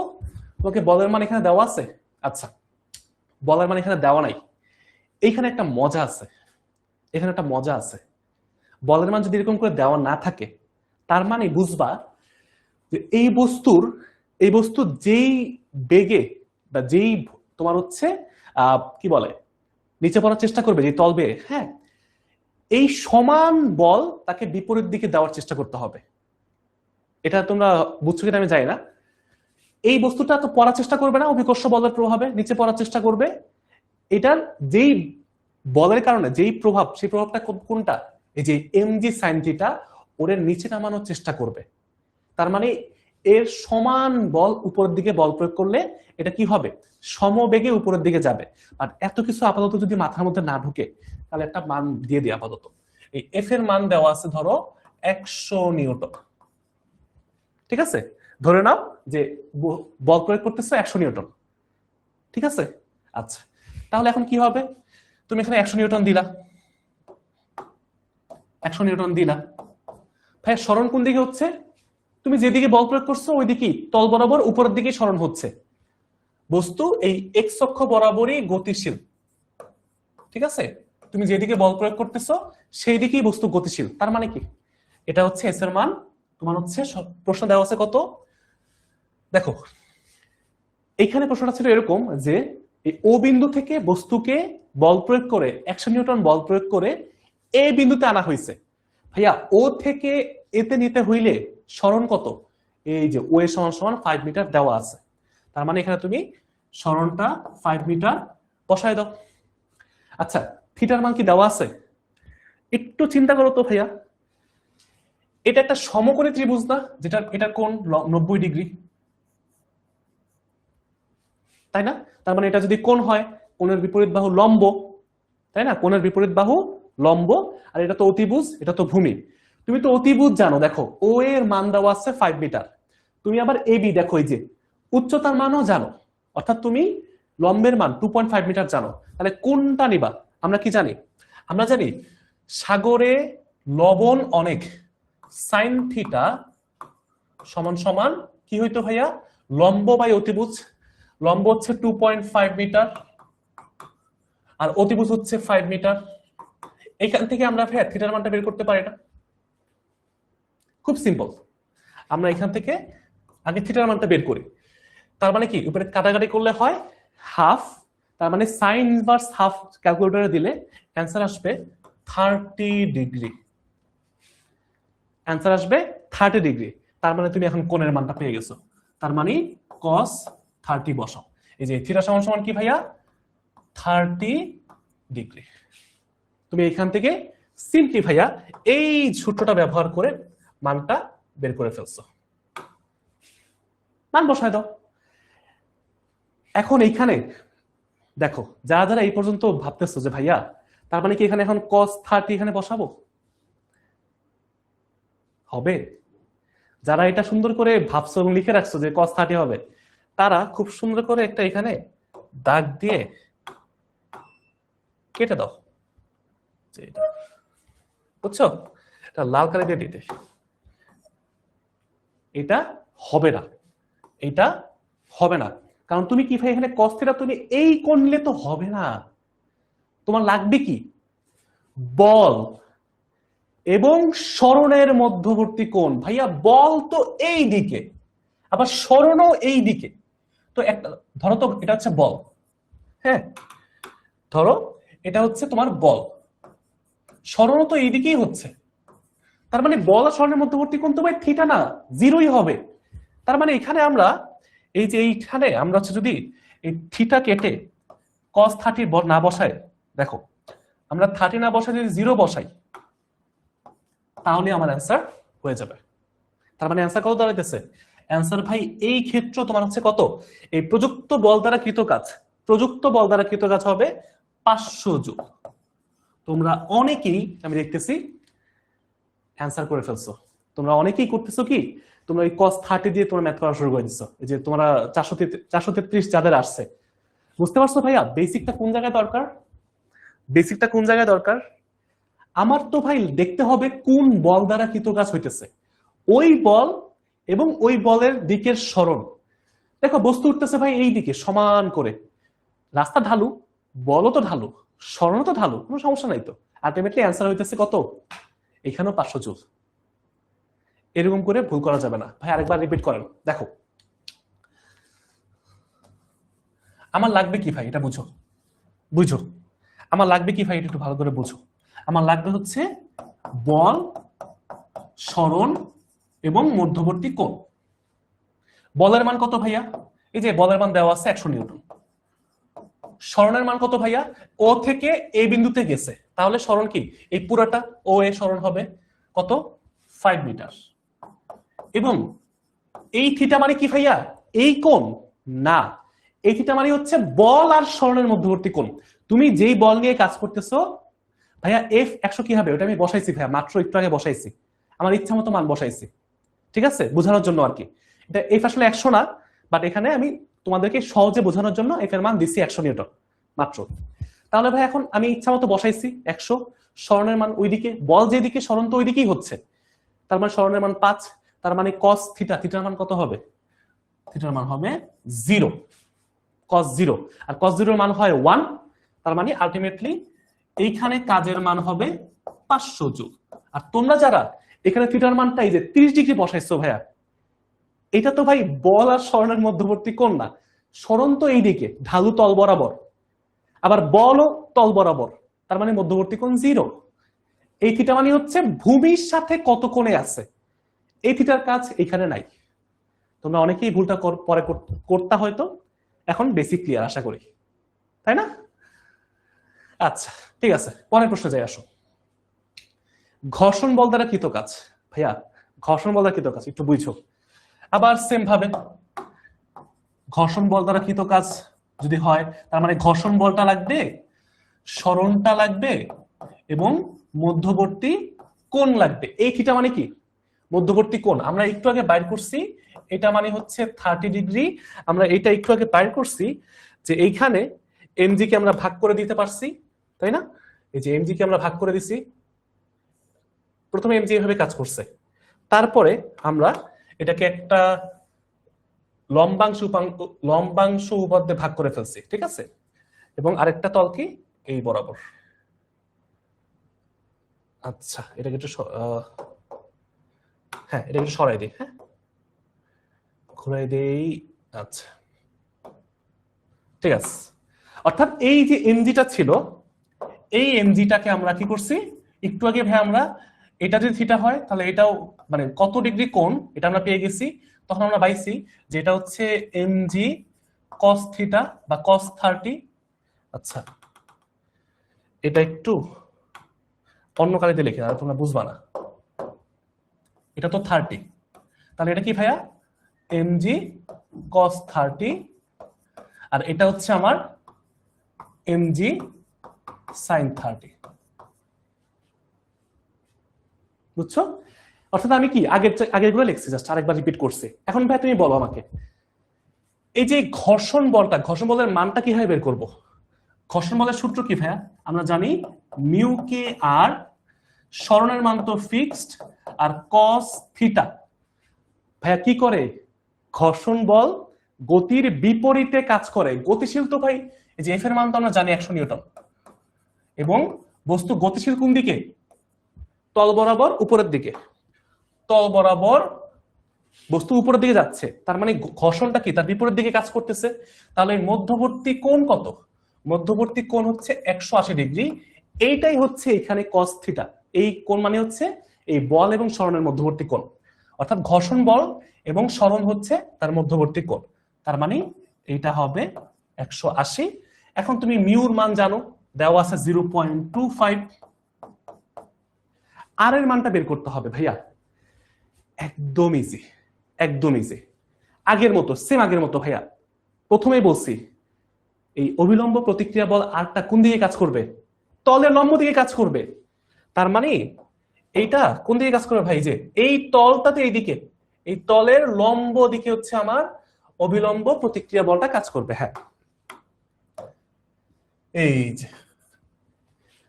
তোমাকে বলের মান এখানে দেওয়া আছে। আচ্ছা বলের মান এখানে দেওয়া নাই, এইখানে একটা মজা আছে, এখানে একটা মজা আছে। বলের মান যদি এরকম করে দেওয়া না থাকে, তার মানে বুঝবা যে এই বস্তু যেই বেগে বা যেই তোমার হচ্ছে কি বলে নিচে পড়ার চেষ্টা করবে, যে তল বেয়ে, হ্যাঁ, এই সমান বল তাকে বিপরীত দিকে দেওয়ার চেষ্টা করতে হবে। এটা তোমরা বুঝছো কিনা আমি জানি না। এই বস্তুটা তো পড়ার চেষ্টা করবে না অভিকর্ষ বলের প্রভাবে, নিচে পড়ার চেষ্টা করবে। এটার যেই বলের কারণে যেই প্রভাব, সেই প্রভাবটা কোনটা, এই যে mg sin থিটা, ওর নিচে নামানোর চেষ্টা করবে। তার মানে এর সমান বল উপরের দিকে বল প্রয়োগ করলে এটা কি হবে, সমবেগে উপরের দিকে যাবে। আর এত কিছু আপাতত যদি মাথার মধ্যে না ঢুকে, তাহলে একটা মান দিয়ে দিই আপাতত। এই এফ এর মান দেওয়া আছে ধরো 100 নিউটন, ঠিক আছে, ধরে নাও যে বল প্রয়োগ করতেছে 100 নিউটন, ঠিক আছে। আচ্ছা তাহলে এখন কি হবে, তুমি এখানে 100 নিউটন দিলা, 100 নিউটন দিলা, ভাই সরণ কোন দিকে হচ্ছে, তুমি যেদিকে বল প্রয়োগ করছো ওই দিকেই তল বরাবর উপরের দিকে সরণ হচ্ছে। বস্তু এই এক্স অক্ষ বরাবরই গতিশীল, ঠিক আছে, তুমি যেদিকে বল প্রয়োগ করতেছো সেই দিকেই বস্তু গতিশীল। তার মানে কি, এটা হচ্ছে এস এর মান, তোমার হচ্ছে প্রশ্ন দেওয়া আছে কত, দেখো এইখানে প্রশ্নটা ছিল এরকম যে ও বিন্দু থেকে বস্তুকে বল প্রয়োগ করে 100 নিউটন বল প্রয়োগ করে এ বিন্দুতে আনা হয়েছে। ভাইয়া ও থেকে এতে নিতে হইলে সরণ কত, এই যে ও এর সমান সমান 5 মিটার দেওয়া আছে। তার মানে এখানে তুমি সরণটা 5 মিটার বসায় দাও। আচ্ছা থিটার মান কি দেওয়া আছে, একটু চিন্তা করো তো ভাইয়া, এটা একটা সমকোণী ত্রিভুজ না, যেটা এটা কোণ 90°, তাই না? তার মানে এটা যদি কোণ হয়, কোণের বিপরীত বাহু লম্ব, তাই না, কোণের বিপরীত বাহু লম্ব, আর এটা তো অতিভুজ, এটা তো ভূমি। তুমি তো অতিভুজ জানো, দেখো ও এর মান দেওয়া আছে 5 মিটার, তুমি আবার এবি দেখো এই যে উচ্চতার মানও জানো, অর্থাৎ তুমি লম্বের মান 2.5 মিটার জানো। তাহলে কোনটা নিবা, আমরা কি জানি, আমরা জানি সাগরে লবণ অনেক, সাইন থিটা সমান সমান কি হইতো ভাইয়া, লম্ব বাই অতিভুজ, লম্ব হচ্ছে 2.5 মিটার আর অতিভুজ হচ্ছে 5 মিটার। এখান থেকে আমরা ভাইয়া থিটার মানটা বের করতে পারি না, খুব সিম্পল, আমরা এখান থেকে আগে থিটার মানটা বের করি। তার মানে কি উপরে কাটাকাটি করলে হয় হাফ, তার মানে সাইন ইনভার্স হাফ ক্যালকুলেটরে দিলে অ্যান্সার আসবে 30°, অ্যান্সার আসবে 30°। তার মানে তুমি এখন কোণের মানটা পেয়ে গেছো, তার মানে cos 30 বসাও। এই যে থিটা সমান সমান কি ভাইয়া 30°। তুমি এখান থেকে সিম্পলি ভাইয়া এই সূত্রটা ব্যবহার করে মানটা বের করে ফেলছো, মান বসায় দাও। এখন এইখানে দেখো যারা যারা এই পর্যন্ত ভাবতেছো যে ভাইয়া তার মানে কি এখানে এখন cos 30 এখানে বসাবো, হবে? যারা এটা সুন্দর করে ভাবছো এবং লিখে রাখছো যে cos 30 হবে, তারা খুব সুন্দর করে একটা এখানে দাগ দিয়ে কেটে দাও, বুঝছো, এটা লাল কালি দিয়ে দিতে, এটা হবে না, এটা হবে না, কারণ তুমি কি ভাই এখানে cos থিটা তুমি এই কোণ নিলে তো হবে না, তোমার লাগবে কি বল এবং সরণের মধ্যবর্তী কোণ। ভাইয়া বল তো এই দিকে, আবার সরণও এই দিকে, তো একটা ধরো তো এটা হচ্ছে বল, হ্যাঁ ধরো এটা হচ্ছে তোমার বল, সরণও তো এই দিকেই হচ্ছে, তার মানে বল আর সরণের মধ্যবর্তী কোণ তো ভাই থিটা না, জিরোই হবে। তার মানে এখানে আমরা এই যে এইখানে আমরা হচ্ছে যদি এই থিটা কেটে cos 30 না বসাই, দেখো আমরা 30 না বসাই যদি 0 বসাই তাহলে আমার অ্যান্সার হয়ে যাবে। তার মানে অ্যান্সার কত দাঁড়াইতেছে? অ্যান্সার ভাই এই ক্ষেত্র তোমার হচ্ছে কত, এই প্রযুক্ত বল দ্বারা কৃত কাজ, প্রযুক্ত বল দ্বারা কৃত কাজ হবে 500 জুল। তোমরা অনেকেই আমি দেখতেছি অ্যান্সার করে ফেলছো, তোমরা অনেকেই করতেছো কি, তোমরা এই cos 30 দিয়ে তোমরা ম্যাথ করা শুরু করে দিচ্ছ। এই যে তোমরা 433 যাদের আসছে, বুঝতে পারছো ভাইয়া বেসিকটা কোন জায়গায় দরকার? বেসিকটা কোন জায়গায় দরকার? আমার তো ভাই দেখতে হবে কোন বল দ্বারা কৃত কাজ হইতেছে, ওই বল এবং ওই বলের দিকের সরণ। দেখো বস্তু উঠতেছে ভাই এই দিকে সমান করে, রাস্তা ঢালু, বলও তো ঢালু, সরণও তো ঢালু, কোনো সমস্যা নাই তো। আলটিমেটলি অ্যান্সার হইতেছে কত? এখানেও 500 জুল। এরকম করে ভুল করা যাবে না ভাই, আরেকবার রিপিট করেন। দেখো আমার লাগবে কি ভাই, এটা বুঝো, বুঝো আমার লাগবে কি ভাই, এটা একটু ভালো করে বুঝো। আমার লাগবে হচ্ছে বল, সরণ এবং মধ্যবর্তী কোণ। বলের মান কত ভাইয়া? এই যে বলের মান দেওয়া আছে 100 নিউটন। সরণের মান কত ভাইয়া? ও থেকে এ বিন্দুতে গেছে, তাহলে সরণ কি এই পুরাটা ও এ সরণ হবে কত? 5 মিটার। এবং এই থিটা মানে কি ভাইয়া? এই কোণ না, এই থিটা মানে হচ্ছে বল আর সরণের মধ্যবর্তী কোণ। তুমি যেই বল নিয়ে কাজ করতেছো ভাইয়া, এফ 100 কি হবে ওটা আমি বসাইছি ভাইয়া, মাত্র একটু আগে বসাইছি, আমার ইচ্ছা মতো মান বসাইছি, ঠিক আছে, বোঝানোর জন্য আর কি। এটা এফ আসলে 100 না, বাট এখানে আমি তোমাদেরকে সহজে বোঝানোর জন্য এফ এর মান দিচ্ছি 100 নিউটন মাত্র। তাহলে ভাই এখন আমি ইচ্ছা মতো বসাইছি 100, সরণের মান ওইদিকে, বল যেদিকে সরণ তো ওইদিকেই হচ্ছে, তার মানে সরণের মান 5, তার মানে cos থিটা, থিটার মান কত হবে? থিটার মান হবে 0, cos 0, আর cos 0 এর মান হয় 1, তার মানে আলটিমেটলি এইখানে কাজের মান হবে 500 জুল। আর তোমরা যারা এখানে থিটার মানটা এই যে 30 ডিগ্রি বসাইছো ভাইয়া, এটা তো ভাই বল আর সরণের মধ্যবর্তী কোণ না, সরণ তো এইদিকে ঢালু তল বরাবর, আবার বলও তল বরাবর, তার মানে মধ্যবর্তী কোণ 0। এই থিটা মানে হচ্ছে ভূমির সাথে কত কোণে আছে, এই থিটার কাজ এখানে নাই। তোমরা অনেকেই ভুলটা পরে করতে হয়তো, এখন বেসিক ক্লিয়ার আশা করি, তাই না? আচ্ছা ঠিক আছে, পরের প্রশ্নে যাই আসো। ঘর্ষণ বল দ্বারা কৃত কাজ। ভাইয়া ঘর্ষণ বল দ্বারা কৃত কাজ একটু বুঝছো। আবার সেম ভাবে ঘর্ষণ বল দ্বারা কৃত কাজ যদি হয়, তার মানে ঘর্ষণ বলটা লাগবে, সরণটা লাগবে এবং মধ্যবর্তী কোণ লাগবে। এই থিটা মানে কি? মধ্যবর্তী কোণ। আমরা একটু আগে বাইর করছি, এটা মানে হচ্ছে 30 ডিগ্রি। আমরা এটা একটু আগে বাইর করছি যে এইখানে এমজি কে আমরা ভাগ করে দিতে পারছি, তাই না? এই যে এমজি কে আমরা ভাগ করে দিছি, প্রথমে এমজি এভাবে কাজ করছে, তারপরে আমরা এটাকে একটা লম্বাংশ উপপাদ্যে ভাগ করে ফেলছি, ঠিক আছে, এবং আরেকটা তল কি এই বরাবর। আচ্ছা এটাকে একটু হ্যাঁ এটা একটু সরাই দিই, হ্যাঁ ঘুরাই দেই। আচ্ছা ঠিক আছে, অর্থাৎ এই যে এমজিটা ছিল, এই এমজিটাকে আমরা কি করছি একটু আগে ভাই, আমরা এটা যদি থিটা হয় তাহলে এটাও মানে কত ডিগ্রি কোণ এটা আমরা পেয়ে গেছি, তখন আমরা পাইছি যে এটা হচ্ছে এমজি cos থিটা বা cos 30। আচ্ছা এটা একটু অন্য কালিতে লিখে আর তোমরা বুঝবা না, এটা তো 30, তাহলে এটা কি ভাইয়া এমজি cos 30, আর এটা হচ্ছে আমার এমজি sin 30, বুঝছো? অর্থাৎ আমি কি আগের গুলো লিখছি, জাস্ট আরেকবার রিপিট করছি। এখন ভাই তুমি বলো আমাকে, এই যে ঘর্ষণ বলের মানটা কিভাবে বের করব? ঘর্ষণ বলের সূত্র কি ভাইয়া? আমরা জানি মিউ কে আর, সরণের মান তো ফিক্সড, আর cos থিটা। ভাইয়া কি করে? ঘর্ষণ বল গতির বিপরীতে কাজ করে। গতিশীল তো ভাই এই যে এফ এর মান তো আমরা জানি 100 নিউটন, এবং বস্তু গতিশীল কোন দিকে? তল বরাবর উপরের দিকে, তল বরাবর বস্তু উপরের দিকে যাচ্ছে, তার মানে ঘর্ষণটা কি তার বিপরীত দিকে কাজ করতেছে। তাহলে মধ্যবর্তী কোণ কত? মধ্যবর্তী কোণ হচ্ছে 180 ডিগ্রি। এইটাই হচ্ছে এখানে cos থিটা, এই কোণ মানে হচ্ছে এই বল এবং সরণের মধ্যবর্তী কোণ, অর্থাৎ ঘর্ষণ বল এবং সরণ হচ্ছে তার মধ্যবর্তী কোণ। তার মানে এইটা হবে 180। এখন তুমি মিউর মান জানো, দেওয়া আছে 0.25। আর এর মানটা বের করতে হবে ভাইয়া, একদম ইজি, একদম ইজি, আগের মতো, সেম আগের মতো ভাইয়া। প্রথমেই বলছি এই অবিলম্ব প্রতিক্রিয়া বল আরটা কোন দিকে কাজ করবে? তলের লম্ব দিকে কাজ করবে। তার মানে এইটা কোন দিকে কাজ করবে ভাই? যে এই তলটাতে এইদিকে, এই তলের লম্ব দিকে হচ্ছে আমার অবিলম্ব প্রতিক্রিয়া বলটা কাজ করবে। হ্যাঁ, এই যে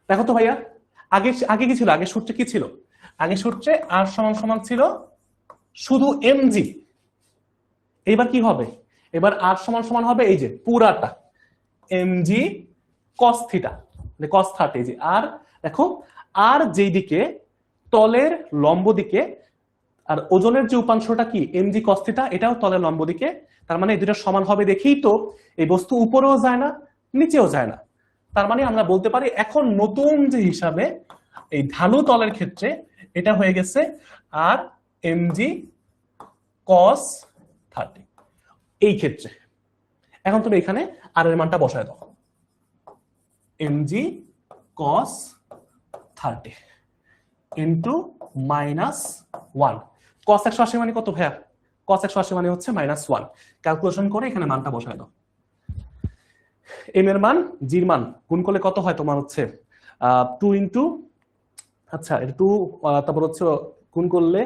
দেখো তো ভাইয়া, আগে আগে কি ছিল? আগের সূত্রে কি ছিল? আগের সূত্রে আর সমান সমান ছিল শুধু mg। এবার কি হবে? এবার আর সমান সমান হবে এই যে পুরাটা mg cos থিটা, মানে cos 30 জি। আর দেখো, আর যেই দিকে তলের লম্ব দিকে, আর ওজনের যে উপাংশটা কি mg cos থিটা, এটাও তলের লম্ব দিকে। তার মানে এই দুটো সমান হবে দেখেই তো এই বস্তু উপরেও যায় না নিচেও যায় না। তার মানে আমরা বলতে পারি এখন নতুন যে হিসাবে এই ঢালু তলের ক্ষেত্রে এটা হয়ে গেছে আর mg cos 30 এই ক্ষেত্রে। এখন তুমি এখানে আর এর মানটা বসায় দাও, mg cos 30 ইন্টু -1। cos 180 মানে কত ভাইয়া? cos 180 মানে হচ্ছে -1। ক্যালকুলেশন করে এখানে মানটা বসায় দাও। m এর মান g এর মান গুণ করলে কত হয় তোমার? হচ্ছে 2 ইন্টু, আচ্ছা এটা 2, তারপর হচ্ছে গুণ করলে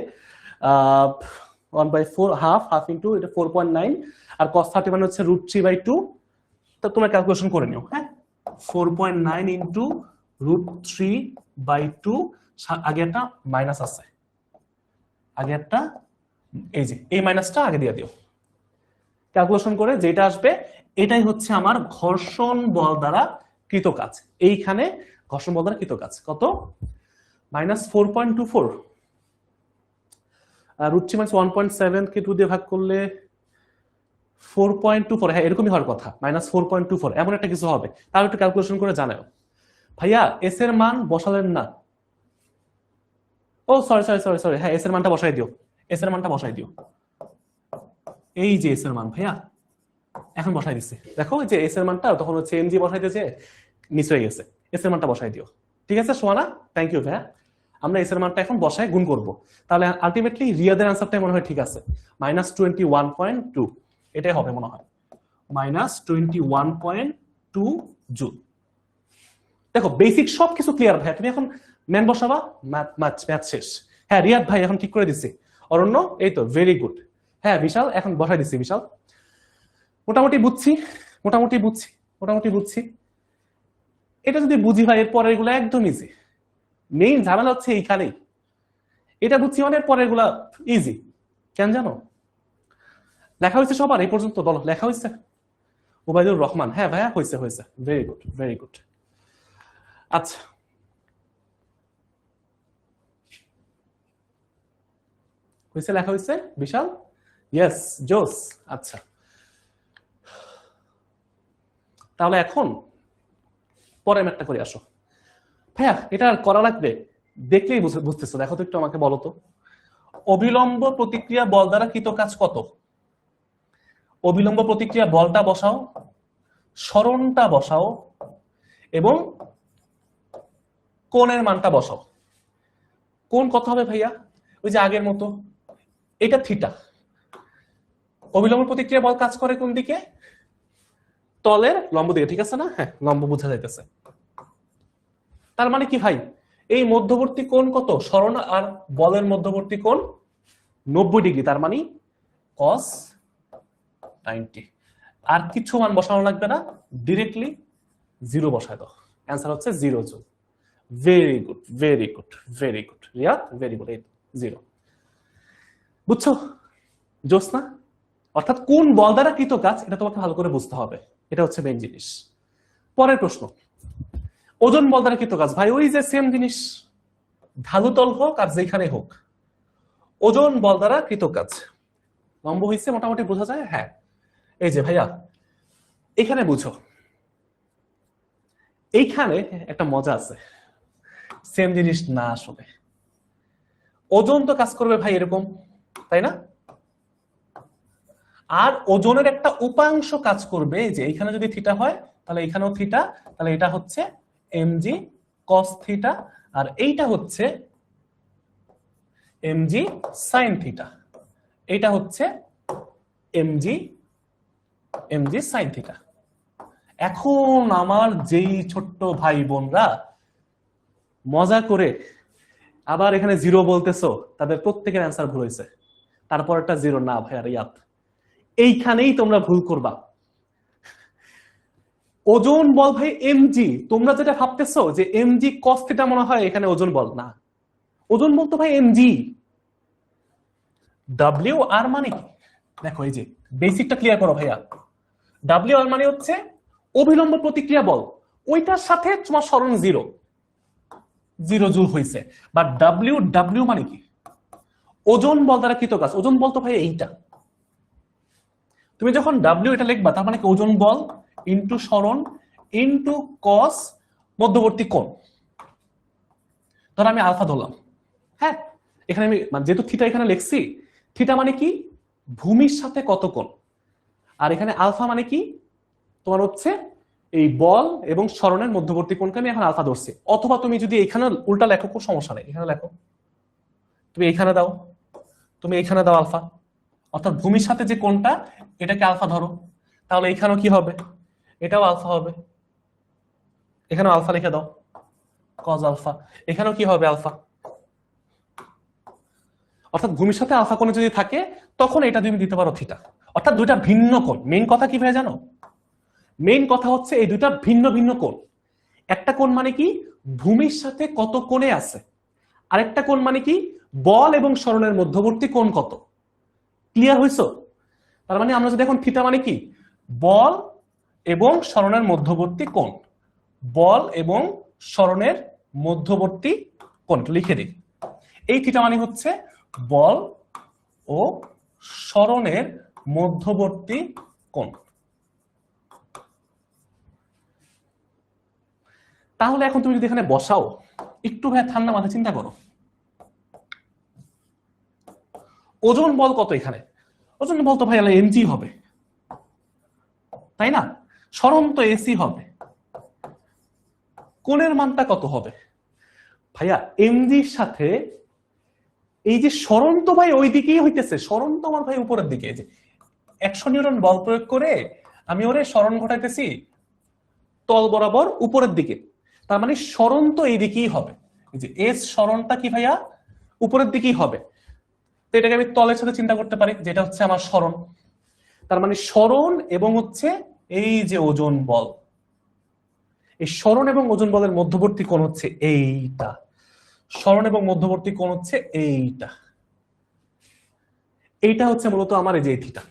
1/4, হাফ হাফ ইন্টু এটা 4.9, আর cos 30 মানে হচ্ছে √3/2। তো তোমরা ক্যালকুলেশন করে নিও। হ্যাঁ, 4.9 ইন্টু √3/2, আগে একটা মাইনাস আছে, আগে একটা এই যে এই মাইনাসটা আগে দিয়ে দিও। ক্যালকুলেশন করে যেটা আসবে এটাই হচ্ছে আমার ঘর্ষণ বল দ্বারা কৃত কাজ। এইখানে ঘর্ষণ বল দ্বারা কৃত কাজ কত? -4.24, √3 - 1.7 কে 2 দিয়ে ভাগ করলে 4.24। হ্যাঁ, এরকমই হওয়ার কথা, -4.24 এমন একটা কিছু হবে। তাহলে একটু ক্যালকুলেশন করে জানাও। ভাইয়া এস এর মান বসালেন না? ও সরি সরি সরি সরি, হ্যাঁ এস এর মানটা বসাই দিও, এস এর মানটা বসাই দিও। এই যে এস এর মান ভাইয়া এখন বসাই দিচ্ছি, দেখো যে এস এর মানটা তখন হচ্ছে এমজি বসাইতেছে মিস হয়ে গেছে। এস এর মানটা বসাই দিও। ঠিক আছে সোয়ানা, থ্যাংক ইউ ভাইয়া। আমরা এস এর মানটা এখন বসায় গুণ করব। তাহলে আলটিমেটলি রিয়াদের আনসারটাই মনে হয় ঠিক আছে, -21.2 এটাই হবে মনে হয়, -21.2 জুল। দেখো বেসিক সবকিছু ক্লিয়ার ভাইয়া, তুমি এখন ম্যান বসাবা, ম্যাথ শেষ। হ্যাঁ রিয়াদ ভাই এখন ঠিক করে দিছি। অরণ্য এই তো ভেরি গুড। হ্যাঁ বিশাল এখন বসাই দিছি। বিশাল মোটামুটি বুঝছি, মোটামুটি বুঝছি, মোটামুটি বুঝছি। এটা যদি বুঝি ভাই এরপর এগুলো একদম ইজি। মেইন ঝামেলা হচ্ছে এইখানেই। এটা বুঝছি মানে পরের গুলা ইজি। কেন জানো? লেখা হয়েছে সবার এই পর্যন্ত? বলো লেখা হয়েছে? ওবায়দুর রহমান, হ্যাঁ ভাইয়া হয়েছে হয়েছে, ভেরি গুড ভেরি গুড। আচ্ছা হয়েছে, লেখা হয়েছে বিশাল, ইয়েস জোস। আচ্ছা তাহলে এখন পরের ম্যাথটা করে আসো ভাইয়া। এটা করা লাগবে, দেখলেই বুঝতেছো। দেখো তো একটু আমাকে বলো তো, অবিলম্ব প্রতিক্রিয়া বল দ্বারা কৃত কাজ কত? অবিলম্ব প্রতিক্রিয়া বলটা বসাও, সরণটা বসাও এবং কোণের মানটা বসাও। কোণ কত হবে ভাইয়া? ওই যে আগের মতো, এটা থিটা। অবিলম্ব প্রতিক্রিয়া বল কাজ করে কোন দিকে? তলের লম্ব দিকে, ঠিক আছে না? হ্যাঁ লম্ব বোঝা যাইতেছে। তার মানে কি ভাই, এই মধ্যবর্তী কোণ কত? সরণ আর বলের মধ্যবর্তী কোণ 90 ডিগ্রি। তার মানে cos 90। আর কিছু মান বসানো লাগবে না, ডিরেক্টলি 0 বসায় দাও, অ্যান্সার হচ্ছে 0 joule. Very good very good very good Riyad, very good. 0 বুঝছো? জোস না? অর্থাৎ কোন বল দ্বারা কৃত কাজ এটা তোমাকে ভালো করে বুঝতে হবে, এটা হচ্ছে মেইন জিনিস। পরের প্রশ্ন, ওজন বল দ্বারা কৃত কাজ। ভাই ওই যে সেম জিনিস, ঢালু তল হোক আর যেখানে হোক, ওজন বল দ্বারা কৃত কাজ। লম্ব হইছে মোটামুটি বোঝা যায়। হ্যাঁ এই যে ভাইয়া এখানে বুঝো, এইখানে একটা মজা আছে, সেম জিনিস না আসলে। ওজন তো কাজ করবে ভাই এরকম, তাই না? আর ওজনের একটা উপাংশ কাজ করবে, যে এখানে যদি থিটা হয় তাহলে এখানেও থিটা, তাহলে এটা হচ্ছে mg cos থিটা, আর এইটা হচ্ছে mg sin থিটা, এইটা হচ্ছে mg sin থিটা। এখন আমার যেই ছোট্ট ভাই বোনরা মজা করে আবার এখানে জিরো বলতেছো, তাদের প্রত্যেকের অ্যান্সার ভুল হয়েছে। তারপর একটা জিরো না ভাই, আর ইয়াত এইখানেই তোমরা ভুল করবা। ওজন বল ভাই এমজি, তোমরা যেটা ভাবতেছো যে এমজি কস থিটা মনে হয় এখানে ওজন বল, না, ওজন বল তো ভাই এমজি। ডাব্লিউ আর মানে কি দেখো, এই যে বেসিকটা ক্লিয়ার করো ভাইয়া। ডাব্লিউ আর মানে হচ্ছে অভিলম্ব প্রতিক্রিয়া বল, ওইটার সাথে তোমার সরণ জিরো, জিরো জুল হয়েছে। বা ডাব্লিউ ডাব্লিউ মানে কি, ওজন বল দ্বারা কৃত কাজ। ওজন বল তো ভাই এইটা, তুমি যখন ডাব্লিউ এটা লিখবা তার মানে কি ওজন বল ইনটু সরণ ইনটু কস মধ্যবর্তী কোণ। ধর আমি আলফা ধরলাম, হ্যাঁ, এখানে আমি যেহেতু থিটা এখানে লিখছি, থিটা মানে কি ভূমির সাথে কত কোণ, আর এখানে আলফা মানে কি তোমার হচ্ছে এই বল এবং সরণের মধ্যবর্তী কোণকে আমি এখন আলফা ধরছি। অথবা তুমি যদি এখানে উল্টা লেখো, কোনো সমস্যা নেই, এখানে লেখো, তুমি এখানে দাও, তুমি এখানে দাও আলফা, অর্থাৎ ভূমির সাথে যে কোণটা এটাকে আলফা ধরো, তাহলে এখানেও কি হবে, এটাও আলফা হবে, এখানেও আলফা লিখে দাও কজ আলফা, এখানেও কি হবে আলফা। অর্থাৎ ভূমির সাথে আলফা কোণে যদি থাকে তখন এটা তুমি দিতে পারো থিটা, অর্থাৎ দুইটা ভিন্ন কোণ। মেইন কথা কি ভাই জানো, মেইন কথা হচ্ছে এই দুইটা ভিন্ন ভিন্ন কোণ। একটা কোণ মানে কি ভূমির সাথে কত কোণে আছে, আরেকটা কোণ মানে কি বল এবং সরণের মধ্যবর্তী কোণ কত। ক্লিয়ার হইছো? তার মানে আমরা যদি এখন থিটা মানে কি বল এবং সরণের মধ্যবর্তী কোণ, বল এবং সরণের মধ্যবর্তী কোণ লিখে দিই। এই থিটা মানে হচ্ছে বল ও সরণের মধ্যবর্তী কোণ। তাহলে এখন তুমি যদি এখানে বসাও, একটু ভাই ঠান্ডা মাথায় চিন্তা করো, ওজন বল কত এখানে, ওজন বল তো ভাই এমজি হবে, তাই না? সরণ তো এসি হবে, কোণের মানটা কত হবে ভাইয়া এমজির সাথে। এই যে সরণ তো ভাই ওই দিকেই হইতেছে, সরণ তো আমার ভাই উপরের দিকে, যে 100 নিউটন বল প্রয়োগ করে আমি ওরে সরণ ঘটাইতেছি তল বরাবর উপরের দিকে, তার মানে সরণ তো এই দিকেই হবে। এই যে এস সরণটা কি ভাইয়া উপরের দিকেই হবে, তো এটাকে আমি তলের সাথে চিন্তা করতে পারি, যেটা হচ্ছে আমার সরণ। তার মানে সরণ এবং হচ্ছে এই যে ওজন বল, এই সরণ এবং ওজন বলের মধ্যবর্তী কোণ হচ্ছে এইটা, সরণ এবং মধ্যবর্তী কোণ হচ্ছে এইটা, এইটা হচ্ছে মূলত আমার এই যে থিটা,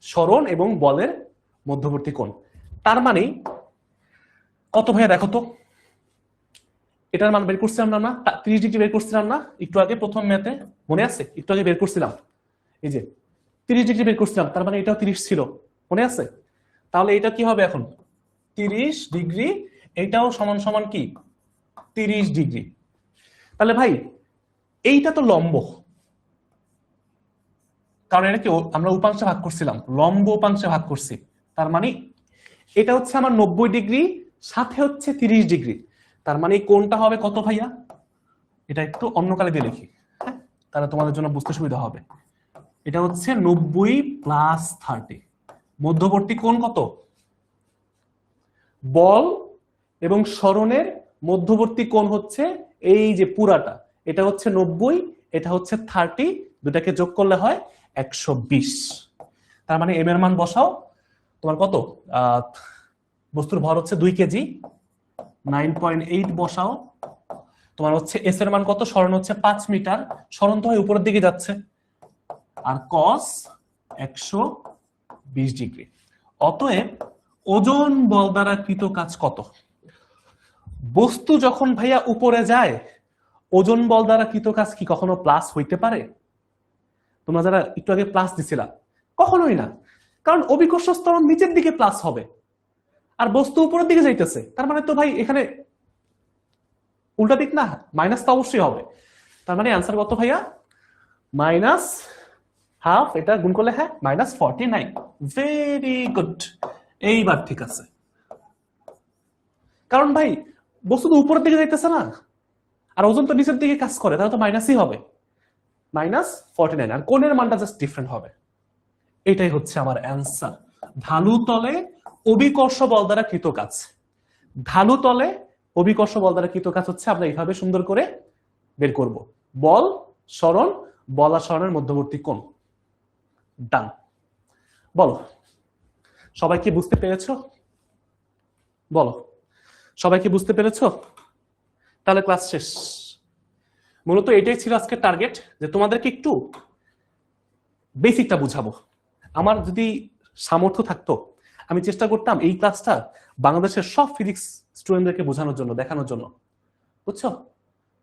সরণ এবং বলের মধ্যবর্তী কোণ। তার মানে কত ভাইয়া দেখো তো, এটার মান বের করছিলাম না, 30 ডিগ্রি বের করছিলাম না একটু আগে প্রথম ম্যাথে, মনে আছে? একটু আগে বের করছিলাম, এই যে 30 ডিগ্রি বের করছিলাম, তার মানে এটাও 30 ছিল, মনে আছে? তাহলে এটা কি হবে এখন 30 ডিগ্রি, এটাও সমান সমান কি 30 ডিগ্রি। তাহলে ভাই এইটা তো লম্ব, কারণ এটা কি আমরা উপাংশে ভাগ করছিলাম, লম্ব উপাংশে ভাগ করছি, তার মানে এটা হচ্ছে আমার 90 ডিগ্রি, সাথে হচ্ছে 30 ডিগ্রি, তার মানে কোণটা হবে কত ভাইয়া, এটা একটু অন্য কালে দিয়ে লিখি, হ্যাঁ, তাহলে তোমাদের জন্য বুঝতে সুবিধা হবে। এটা হচ্ছে 90 প্লাস 30, মধ্যবর্তী কোণ কত, বল এবং সরণের মধ্যবর্তী কোণ হচ্ছে এই যে পুরাটা, এটা হচ্ছে 90, এটা হচ্ছে 30, দুটাকে যোগ করলে হয় 120। তার মানে এম এর মান বসাও, তোমার কত, বস্তুর ভর হচ্ছে 2 কেজি, 9.8 বসাও, তোমার হচ্ছে এস এর মান কত, সরণ হচ্ছে 5 মিটার, সরণ তো হয় উপরের দিকে যাচ্ছে, আর কস 120 ডিগ্রি। অতএব ওজন বল দ্বারা কৃত কাজ কত। বস্তু যখন ভাইয়া উপরে যায়, ওজন বল দ্বারা কৃত কাজ কি কখনো প্লাস হইতে পারে? তোমরা যারা একটু আগে প্লাস দিছিলা, কখনোই না, কারণ অভিকর্ষ ত্বরণ নিচের দিকে প্লাস হবে আর বস্তু উপরের দিকে যাইতেছে, তার মানে তো ভাই এখানে উল্টা দিক না, মাইনাস তো অবশ্যই হবে। তার মানে অ্যান্সার কত ভাইয়া? -হাফ, এটা গুণ করলে হ্যাঁ -49। ভেরি গুড, এইবার ঠিক আছে। কারণ ভাই বস্তু তো উপরের দিকে যাইতেছে না, আর ওজন তো নিচের দিকে কাজ করে, তাহলে তো মাইনাসই হবে, -49। আর কোণের মানটা জাস্ট ডিফারেন্ট হবে। এটাই হচ্ছে আমার অ্যান্সার। ঢালু তলে অভিকর্ষ বল দ্বারা কৃত কাজ। ঢালু তলে অভিকর্ষ বল দ্বারা কৃত কাজ হচ্ছে আমরা এইভাবে সুন্দর করে বের করব। বল সরণ, বল আর সরণের মধ্যবর্তী কোণ। ডান। বলো সবাই কি বুঝতে পেরেছো? বলো সবাই কি বুঝতে পেরেছো? তাহলে ক্লাস শেষ। মূলত এটাই ছিল আজকের টার্গেট, যে তোমাদেরকে একটু বেসিকটা বুঝাবো। আমার যদি সামর্থ্য থাকতো আমি চেষ্টা করতাম এই ক্লাসটা বাংলাদেশের সব ফিজিক্স স্টুডেন্টদেরকে বোঝানোর জন্য, দেখানোর জন্য। বুঝছো?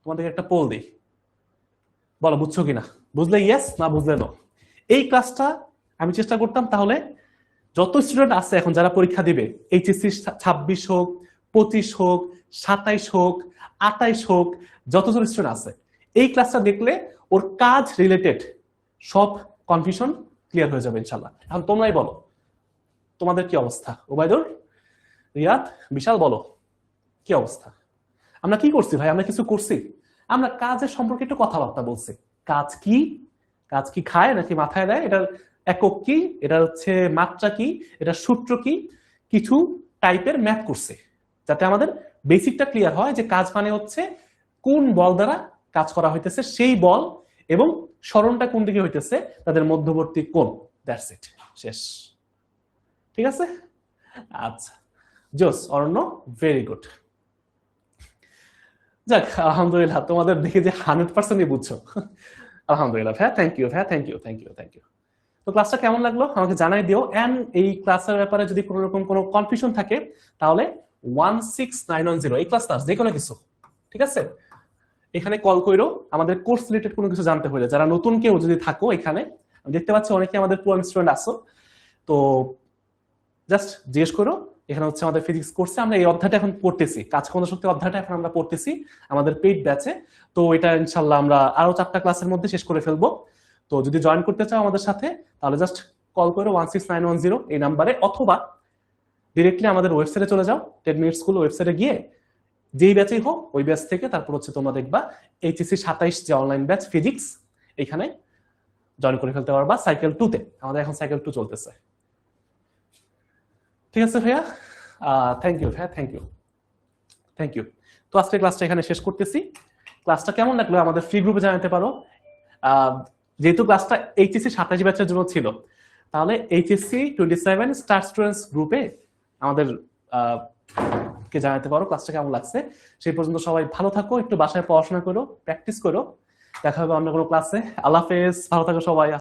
তোমাদেরকে একটা পোল দিই, বলো বুঝছো কিনা। বুঝলে ইয়েস, না বুঝলে নো। এই ক্লাসটা আমি চেষ্টা করতাম তাহলে যত স্টুডেন্ট আছে এখন যারা পরীক্ষা দিবে, এইচএসসি 26 হোক, 25 হোক, 27 হোক, 28 হোক, যতজন স্টুডেন্ট আছে এই ক্লাসটা দেখলে ওর কাজ রিলেটেড সব কনফিউশন ক্লিয়ার হয়ে যাবে ইনশাল্লাহ। এখন তোমরাই বলো তোমাদের কি অবস্থা। ওবায়দুর, রিয়াদ, বিশাল, বলো কি অবস্থা। আমরা কি করছি ভাই? আমরা কিছু করছি? আমরা কাজের সম্পর্কে একটু কথাবার্তা বলছি। কাজ কি, কাজ কি খায় নাকি মাথায় দেয়, এটার একক কি, এটা হচ্ছে মাত্রা কি, এটা সূত্র কি, কিছু টাইপের ম্যাথ করছে যাতে আমাদের বেসিকটা ক্লিয়ার হয় যে কাজ মানে হচ্ছে কোন বল দ্বারা কাজ করা হইতেছে সেই বল, এবং সরণটা কোন দিকে হইতেছে তাদের মধ্যবর্তী কোণ। দ্যাটস ইট, শেষ। ঠিক আছে, আচ্ছা জোস অরণ্য, ভেরি গুড। যাক আলহামদুলিল্লাহ, তোমাদের দেখে যে 100%ই বুঝছো। আলহামদুলিল্লাহ ভাইয়া, থ্যাংক ইউ ভাইয়া, thank you thank you thank you. তো ক্লাসটা কেমন লাগলো আমাকে জানাই দিও। এন্ড এই ক্লাসের ব্যাপারে যদি কোনো রকম কোনো কনফিউশন থাকে তাহলে 16910 এই ক্লাসটা যে কোনো কিছু, ঠিক আছে, এখানে কল কইরো। আমাদের কোর্স রিলেটেড কোনো কিছু জানতে হলে, যারা নতুন কেউ যদি থাকো এখানে, আমি দেখতে পাচ্ছি অনেকে আমাদের পুরান স্টুডেন্ট আসো, তো জাস্ট জিজ্ঞেস করো। এখানে হচ্ছে আমাদের ফিজিক্স কোর্সে আমরা এই অধ্যায়টা এখন পড়তেছি, কাজ ক্ষমতা শক্তি অধ্যায়টা এখন আমরা পড়তেছি আমাদের পেইড ব্যাচে। তো এটা ইনশাল্লাহ আমরা আরো 4টা ক্লাসের মধ্যে শেষ করে ফেলবো। তো যদি জয়েন করতে চাও আমাদের সাথে তাহলে জাস্ট কল করো 16910 এই নাম্বারে, অথবা ডিরেক্টলি আমাদের ওয়েবসাইটে চলে যাও, 10 মিনিট স্কুল ওয়েবসাইটে গিয়ে যেই ব্যাচেই হোক ওই ব্যাচ থেকে তারপর হচ্ছে তোমরা দেখবা এইচএসসি 27 যে অনলাইন ব্যাচ ফিজিক্স, এখানে জয়েন করে ফেলতে পারবা। সাইকেল 2 তে আমাদের এখন সাইকেল 2 চলতেছে। ঠিক আছে ভাইয়া, থ্যাংক ইউ ভাইয়া, থ্যাংক ইউ থ্যাংক ইউ। তো আজকে ক্লাসটা এখানে শেষ করতেছি। ক্লাসটা কেমন লাগলো আমাদের ফ্রি গ্রুপে জানাতে পারো। যেহেতু ক্লাসটা এইচএসসি 27 ব্যাচের জন্য ছিল, তাহলে এইচএসসি 27 স্টার স্টুডেন্টস গ্রুপে আমাদের কে জানাতে পারো ক্লাসটা কেমন লাগছে। সেই পর্যন্ত সবাই ভালো থাকো, একটু বাসায় পড়াশোনা করো, প্র্যাকটিস করো। দেখা হবে অন্য কোনো ক্লাসে। আল্লাহ হাফেজ, ভালো থাকো সবাই।